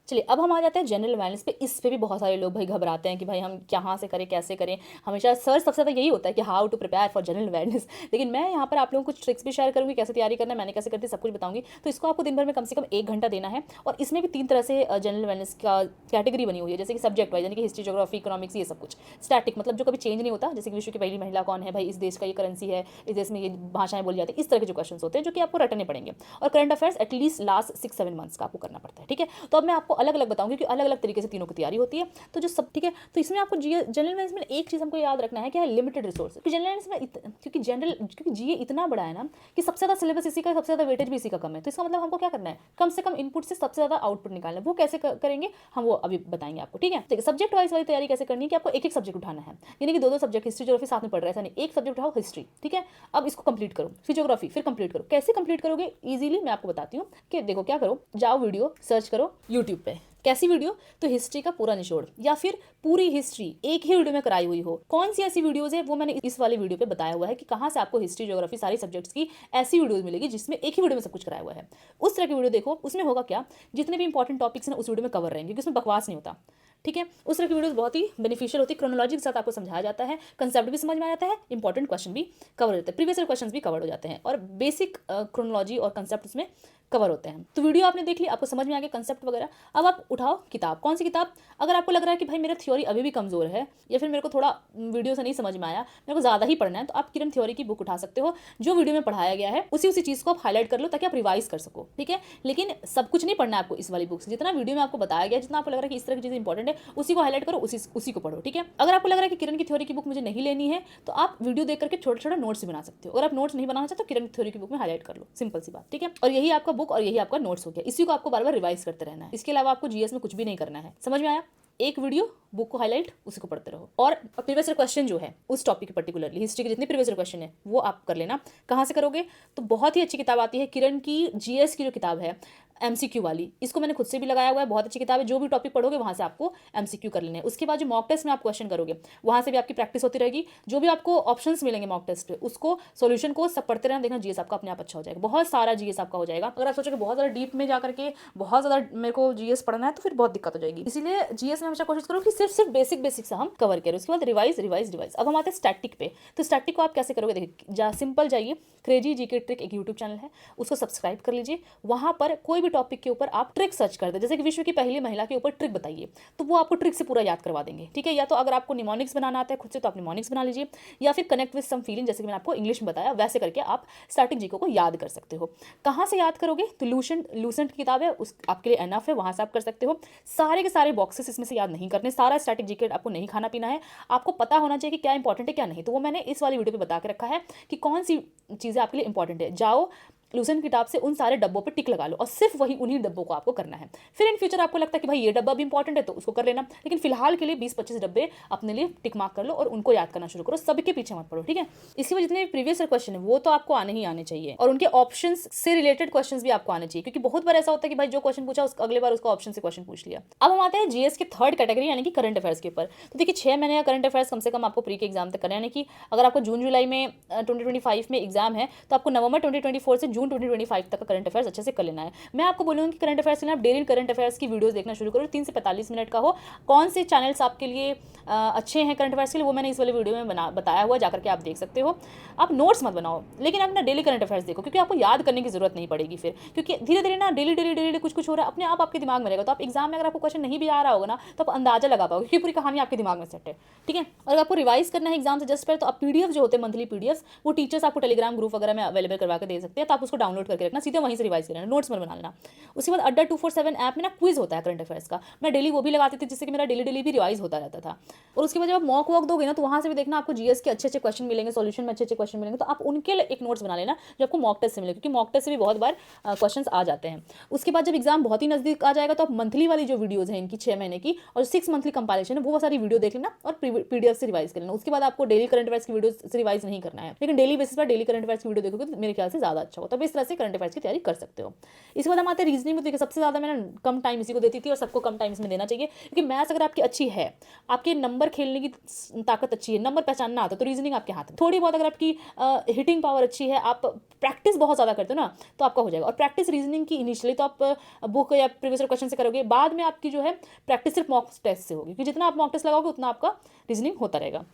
A: चलिए अब हम आ जाते हैं जनरल अवेयरनेस पे। इस पे भी बहुत सारे लोग भाई घबराते हैं कि भाई हम कहाँ से करें, कैसे करें। हमेशा सर सबसे ज़्यादा यही होता है कि how to prepare for general awareness, लेकिन मैं यहाँ पर आप लोगों को कुछ ट्रिक्स भी शेयर करूँगी, कैसे तैयारी करना है, मैंने कैसे करती, सब कुछ बताऊंगी। तो इसको आपको दिन भर में कम से कम 1 घंटा देना है। और इसमें भी 3 तरह से जनरल अवेयरनेस का कैटेगरी बनी हुई है, जैसे कि सब्जेक्ट वाइज यानी कि हिस्ट्री, ज्योग्राफी, इकोनॉमिक्स, ये सब कुछ। स्टैटिक मतलब जो कभी चेंज नहीं होता, जैसे कि विश्व की पहली महिला कौन है, भाई इस देश का ये करेंसी है, इस देश में ये भाषाएं बोली जाती है, इस तरह के जो क्वेश्चन होते हैं जो कि आपको रटने पड़ेंगे। और current affairs at least last 6-7 months का आपको करना पड़ता है। ठीक है, तो अब मैं आपको अलग अलग बताऊंगी कि अलग अलग तरीके से तीनों की तैयारी होती है। तो जो सब ठीक है, तो इसमें आपको जनरल अवेयरनेस में एक चीज़ हमको याद रखना है कि लिमिटेड रिसोर्स। जनरल अवेयरनेस में क्योंकि जीए इतना बड़ा है ना कि सबसे ज़्यादा सिलेबस इसी का, सबसे ज़्यादा वेटेज भी इसी का कम है। तो इसका मतलब हमको क्या करना है? कम से कम इनपुट से सबसे ज़्यादा आउटपुट निकालना है। वो कैसे करेंगे हम वो अभी बताएंगे आपको। ठीक है, देखिए सब्जेक्ट वाइज वाली तैयारी कैसे करनी है कि आपको एक एक सब्जेक्ट उठाना है, यानी कि 2-2 सब्जेक्ट हिस्ट्री ज्योग्राफी साथ में पढ़ रहे हैं, ऐसा नहीं। एक सब्जेक्ट उठाओ हिस्ट्री, ठीक है, अब इसको कंप्लीट करो, फिर ज्योग्राफी, फिर कंप्लीट करो। कैसे कंप्लीट करोगे इजीली मैं आपको बताती हूँ कि देखो क्या करो, जाओ वीडियो सर्च करो यूट्यूब पे। कैसी वीडियो? तो हिस्ट्री का पूरा निचोड़, या फिर पूरी हिस्ट्री एक ही वीडियो में कराई हुई हो। कौन सी ऐसी वीडियोस है वो मैंने इस वाले वीडियो पे बताया हुआ है कि कहाँ से आपको हिस्ट्री, ज्योग्राफी, सारी सब्जेक्ट्स की ऐसी वीडियोस मिलेगी जिसमें एक ही वीडियो में सब कुछ कराया हुआ है। उस तरह की वीडियो देखो। उसमें होगा क्या, जितने भी इंपॉर्टेंट टॉपिक्स हैं उस वीडियो में कवर रहेंगे, क्योंकि उसमें बकवास नहीं होता। ठीक है, उस तरह की वीडियोस बहुत ही बेनिफिशियल होती है, क्रोनोलॉजी के साथ आपको समझाया जाता है, कंसेप्ट भी समझ में आ जाता है, इंपॉर्टेंट क्वेश्चन भी कवर हो जाते हैं, प्रीवियस ईयर क्वेश्चंस भी कवर हो जाते हैं, और बेसिक क्रोनोलॉजी और कंसेप्ट उसमें कवर होते हैं। तो वीडियो आपने देख ली, आपको समझ में आ गया कंसेप्ट वगैरह। अब आप उठाओ किताब। कौन सी किताब? अगर आपको लग रहा है कि भाई मेरा थ्योरी अभी भी कमज़ोर है, या फिर मेरे को थोड़ा वीडियो से नहीं समझ में आया, मेरे को ज़्यादा ही पढ़ना है, तो आप किरण थ्योरी की बुक उठा सकते हो। जो वीडियो में पढ़ाया गया है उसी चीज़ को आप हाईलाइट कर लो ताकि आप रिवाइज कर सको। ठीक है, लेकिन सब कुछ नहीं पढ़ना है आपको इस वाली बुक से। जितना वीडियो में आपको बताया गया, जितना आपको लग रहा है कि इस तरह की चीज़ें इंपॉर्टेंट है, उसी को हाईलाइट करो, उसी को पढ़ो। ठीक है, अगर आपको लग रहा है कि किरण की थ्योरी की बुक मुझे नहीं लेनी है, तो आप वीडियो देख करके छोटे छोटे नोट्स भी बना सकते हो। अगर आप नोट्स नहीं बनाना चाहते तो किरण थ्योरी की बुक में हाईलाइट कर लो, सिंपल सी बात। ठीक है, और यही आपका बुक और यही आपका नोट्स हो गया। इसी को आपको बार बार रिवाइज करते रहना है। इसके अलावा आपको जीएस में कुछ भी नहीं करना है। समझ में आया? एक वीडियो, बुक को हाईलाइट, उसी को पढ़ते रहो। और प्रीवियस ईयर क्वेश्चन जो है उस टॉपिक पर्टिकुलरली हिस्ट्री के जितने प्रीवियस ईयर क्वेश्चन है वो आप कर लेना। कहाँ से करोगे? तो बहुत ही अच्छी किताब आती है किरण की जीएस की जो किताब है, MCQ वाली, इसको मैंने खुद से भी लगाया हुआ है, बहुत अच्छी किताब है। जो भी टॉपिक पढ़ोगे वहाँ से आपको MCQ कर लेने हैं। उसके बाद जो मॉक टेस्ट में आप क्वेश्चन करोगे वहाँ से भी आपकी प्रैक्टिस होती रहेगी। जो भी आपको ऑप्शंस मिलेंगे मॉक टेस्ट पे, उसको सॉल्यूशन को सब पढ़ते रहना, देखना जीएस आपका अपने आप अच्छा हो जाएगा। बहुत सारा जीएस आपका हो जाएगा। अगर आप सोचोगे बहुत ज़्यादा डीप में जाकर के बहुत ज़्यादा मेरे को जीएस पढ़ना है तो फिर बहुत दिक्कत हो जाएगी। इसीलिए जीएस में हमेशा कोशिश करो कि सिर्फ बेसिक से हम कवर करें। उसके बाद रिवाइज। अब हम आते हैं स्टैटिक पे। तो स्टैटिक को आप कैसे करोगे? देखिए, सिंपल जाइए, क्रेजी जीके ट्रिक एक यूट्यूब चैनल है, उसको सब्सक्राइब कर लीजिए। वहाँ पर कोई भी टॉपिक के ऊपर आप ट्रिक सर्च कर दे, जैसे कि विश्व की पहली महिला के ऊपर ट्रिक बताइए, तो वो आपको ट्रिक से पूरा याद करवा देंगे। ठीक है, या तो अगर आपको निमोनिक्स बनाना आता है खुद से तो आप निमोनिक्स बना लीजिए, या फिर कनेक्ट विद सम फीलिंग, जैसे कि मैंने आपको इंग्लिश में बताया, वैसे करके आप स्टैटिक जीके को याद कर सकते हो। कहाँ से याद करोगे? तो लूसेंट की किताब है, उस आपके लिए एनफ है, वहाँ से आप कर सकते हो। सारे के सारे बॉक्सेस इसमें से याद नहीं करने, सारा स्टैटिक जीके आपको नहीं खाना पीना है, आपको पता होना चाहिए कि क्या इंपॉर्टेंट है क्या नहीं। तो वो मैंने इस वाली वीडियो पे बता के रखा है कि कौन सी चीज़ें आपके लिए इंपॉर्टेंट है। जाओ लूसेंट किताब से उन सारे डब्बों पे टिक लगा लो और सिर्फ वही उन्हीं डब्बों को आपको करना है। फिर इन फ्यूचर आपको लगता है कि भाई ये डब्बा भी इंपॉर्टेंट है तो उसको कर लेना, लेकिन फिलहाल के लिए 20-25 डब्बे अपने लिए टिक मार्क कर लो और उनको याद करना शुरू करो, सबके पीछे मत पड़ो। ठीक है, इसके बाद जितने प्रीवियस क्वेश्चन है वो तो आपको आने ही आने चाहिए, और उनके ऑप्शन से रिलेटेड क्वेश्चन भी आपको आने चाहिए, क्योंकि बहुत बार ऐसा होता है कि भाई जो क्वेश्चन पूछा अगले बार उसका ऑप्शन से क्वेश्चन पूछ लिया। अब हम आते हैं जीएस के थर्ड कैटेगरी यानी कि करंट अफेयर्स के ऊपर। तो देखिए 6 महीने का करंट अफेयर्स कम से कम आपको प्री के एग्जाम तक करना है, यानी कि अगर आपको जून जुलाई में 2025 में एग्जाम है तो आपको नवंबर 2024 से जून 2025 तक करंट अफेयर्स अच्छे से कर लेना है। मैं आपको बोलूँगी कि करंट अफेयर्स के लिए आप डेली करंट अफेयर्स की वीडियोस देखना शुरू करो, 3 से 45 मिनट का हो। कौन से चैनल्स आपके लिए अच्छे हैं करंट अफेयर्स के लिए वो मैंने इस वाले वीडियो में बताया हुआ, जाकर के आप देख सकते हो। आप नोट्स मत बनाओ, लेकिन आप ना डेली करंट अफेयर्स देखो, क्योंकि आपको याद करने की जरूरत नहीं पड़ेगी फिर, क्योंकि धीरे धीरे ना डेली कुछ हो रहा है अपने आप आपके दिमाग में रहेगा। तो आप एग्जाम में अगर आपको क्वेश्चन नहीं भी आ रहा होगा ना तो आप अंदाजा लगा पाओगे, क्योंकि पूरी कहानी आपके दिमाग में सेट है। ठीक है, अगर आपको रिवाइज करना है एग्जाम से जस्ट पर, तो आप पीडीएफ जो होते हैं मंथली पीडीएफ, वो टीचर्स आपको टेलीग्राम ग्रुप वगैरह में अवेलेबल करवा के दे सकते हैं, तो आप उसको डाउनलोड करके रखना, सीधे वहीं से रिवाइज करना, नोट्स में बना लेना। उसके बाद अड्डा 247 ऐप में ना क्विज होता है करंट अफेयर्स का, मैं डेली वो भी लगाती थी, जिससे कि मेरा डेली भी रिवाइज होता रहता था। और उसके बाद जब आप मॉक वॉक दोगे ना तो वहाँ से भी देखना आपको जीएस के अच्छे क्वेश्चन मिलेंगे, सॉल्यूशन में अच्छे क्वेश्चन मिलेंगे, तो आप उनके लिए एक नोट्स बना लेना जो आपको मॉक टेस्ट से मिले, क्योंकि मॉक टेस्ट से भी बहुत बार क्वेश्चन आ जाते हैं। उसके बाद जब एग्जाम बहुत ही नजदीक आ जाएगा तो आप मंथली वाली जो वीडियोज हैं इनकी 6 महीने की और 6 मंथली कंपाइलेशन है वो सारी वीडियो देख लेना और पीडीएफ से रिवाइज कर लेना। उसके बाद आपको डेली करंट अफेयर्स की वीडियो से रिवाइज नहीं करना है, लेकिन डेली बेसिस पर डेली करंट अफेयर्स की वीडियो देखोगे तो मेरे ख्याल से ज़्यादा अच्छा होता है। तो इस तरह से करंट अफेयर्स की तैयारी कर सकते हो। इसके बाद हम आते हैं रीजनिंग में। देखिए सबसे ज़्यादा मैंने कम टाइम इसी को देती थी और सबको कम टाइम इसमें देना चाहिए, क्योंकि मैथ्स अगर आपकी अच्छी है, आपके नंबर खेलने की ताकत अच्छी है, नंबर पहचानना आता है, तो रीजनिंग आपके हाथ में। थोड़ी बहुत अगर आपकी हिटिंग पावर अच्छी है, आप प्रैक्टिस बहुत ज़्यादा करते हो ना, तो आपका हो जाएगा। और प्रैक्टिस रीजनिंग की इनिशियली तो आप बुक या प्रीवियस क्वेश्चन से करोगे, बाद में आपकी जो है प्रैक्टिस सिर्फ मॉक टेस्ट से होगी, क्योंकि जितना आप मॉक टेस्ट लगाओगे उतना आपका रीजनिंग होता रहेगा।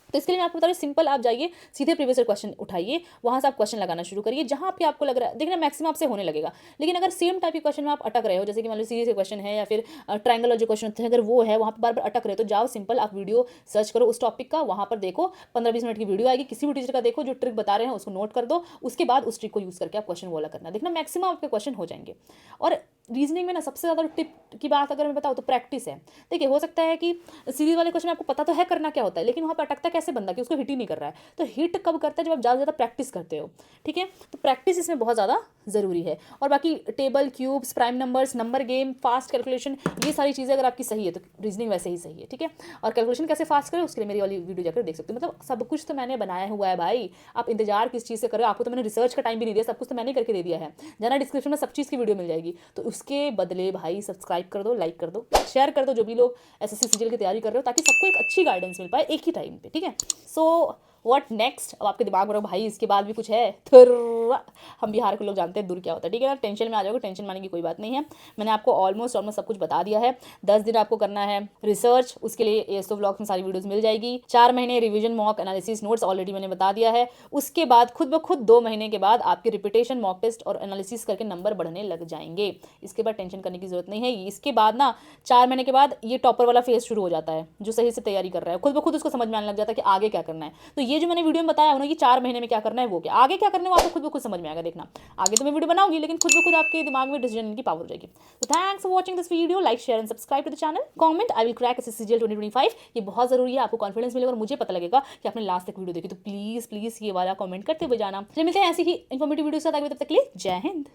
A: तो इसके लिए मैं आपको बता रही हूँ, सिंपल आप जाइए सीधे प्रीवियस क्वेश्चन उठाइए, वहाँ से आप क्वेश्चन लगाना शुरू करिए जहाँ पे आपको लग रहा है, देखना मैक्सिमम आपसे होने लगेगा। लेकिन अगर सेम टाइप के क्वेश्चन में आप अटक रहे हो, जैसे कि मान लो सीरीज के क्वेश्चन है या फिर ट्रायंगल जो क्वेश्चन होते हैं, अगर वो है वहाँ पर बार बार अटक रहे हो, तो जाओ सिंपल आप वीडियो सर्च करो उस टॉपिक का, वहाँ पर देखो 15-20 मिनट की वीडियो आएगी, किसी भी टीचर का देखो जो ट्रिक बता रहे हैं उसको नोट कर दो, उसके बाद उस ट्रिक को यूज़ करके आप क्वेश्चन बोला करना, देखना मैक्सिमम आपके क्वेश्चन हो जाएंगे। और रीजनिंग में ना सबसे ज़्यादा टिप की बात अगर मैं बताऊँ तो प्रैक्टिस है। देखिए हो सकता है कि सीरीज वाले क्वेश्चन में आपको पता तो है करना क्या होता है, लेकिन वहाँ पर अटकता कैसे बंदा कि उसको हिट ही नहीं कर रहा है। तो हिट कब करता है? जब आप ज़्यादा ज़्यादा प्रैक्टिस करते हो। ठीक है, तो प्रैक्टिस इसमें बहुत ज़्यादा ज़रूरी है। और बाकी table, cubes, prime numbers, number game, fast calculation, ये सारी चीज़ें अगर आपकी सही है तो रीजनिंग वैसे ही सही है। ठीक है, और कैलकुलेशन कैसे फास्ट करें उसके लिए मेरी वाली वीडियो जाकर देख सकते हो। मतलब सब कुछ तो मैंने बनाया हुआ है भाई, आप इंतजार किस चीज़ से करो, आपको तो मैंने रिसर्च का टाइम भी नहीं दिया, सब कुछ तो मैंने करके दे दिया है। जाना डिस्क्रिप्शन में सब चीज़ की वीडियो मिल जाएगी, तो उसके बदले भाई सब्सक्राइब कर दो, लाइक कर दो, शेयर कर दो जो भी लोग एसएससी सीजीएल की तैयारी कर रहे हो, ताकि सबको एक अच्छी गाइडेंस मिल पाए एक ही टाइम पे। ठीक है, सो व्हाट नेक्स्ट? अब आपके दिमाग में रहो भाई इसके बाद भी कुछ है, हम बिहार के लोग जानते हैं दूर क्या होता है। ठीक है ना, टेंशन में आ जाओगे, टेंशन मानने की कोई बात नहीं है। मैंने आपको ऑलमोस्ट सब कुछ बता दिया है। 10 दिन आपको करना है रिसर्च, उसके लिए एएसओ व्लॉग्स में सारी वीडियोस मिल जाएगी। 4 महीने revision, mock analysis, notes already मैंने बता दिया है। उसके बाद खुद ब खुद 2 महीने के बाद आपके रिपीटेशन, मॉक टेस्ट और एनालिसिस करके नंबर बढ़ने लग जाएंगे। इसके बाद टेंशन करने की जरूरत नहीं है। इसके बाद ना 4 महीने के बाद ये टॉपर वाला फेज शुरू हो जाता है, जो सही से तैयारी कर रहा है खुद ब खुद उसको समझ में आने लग जाता है कि आगे क्या करना है। तो ये जो मैंने वीडियो में बताया ना कि 4 महीने में क्या करना है, वो क्या आगे क्या करना है वो आपको खुद ब खुद समझ में आएगा। देखना आगे तो मैं वीडियो बनाऊंगी, लेकिन खुद ब खुद आपके दिमाग में डिसीजन की पावर हो जाएगी। तो thanks for watching this video, like, share and subscribe to the channel, comment I will crack SSC CGL 2025। ये बहुत जरूरी है, आपको कॉन्फिडेंस मिलेगा और मुझे पता लगेगा कि आपने लास्ट तक वीडियो देखी। तो प्लीज ये वाला कमेंट करते हुए जाना। चलिए मिलते हैं ऐसी ही इन्फॉर्मेटिव वीडियो के साथ, आगे तब तक के लिए जय हिंद।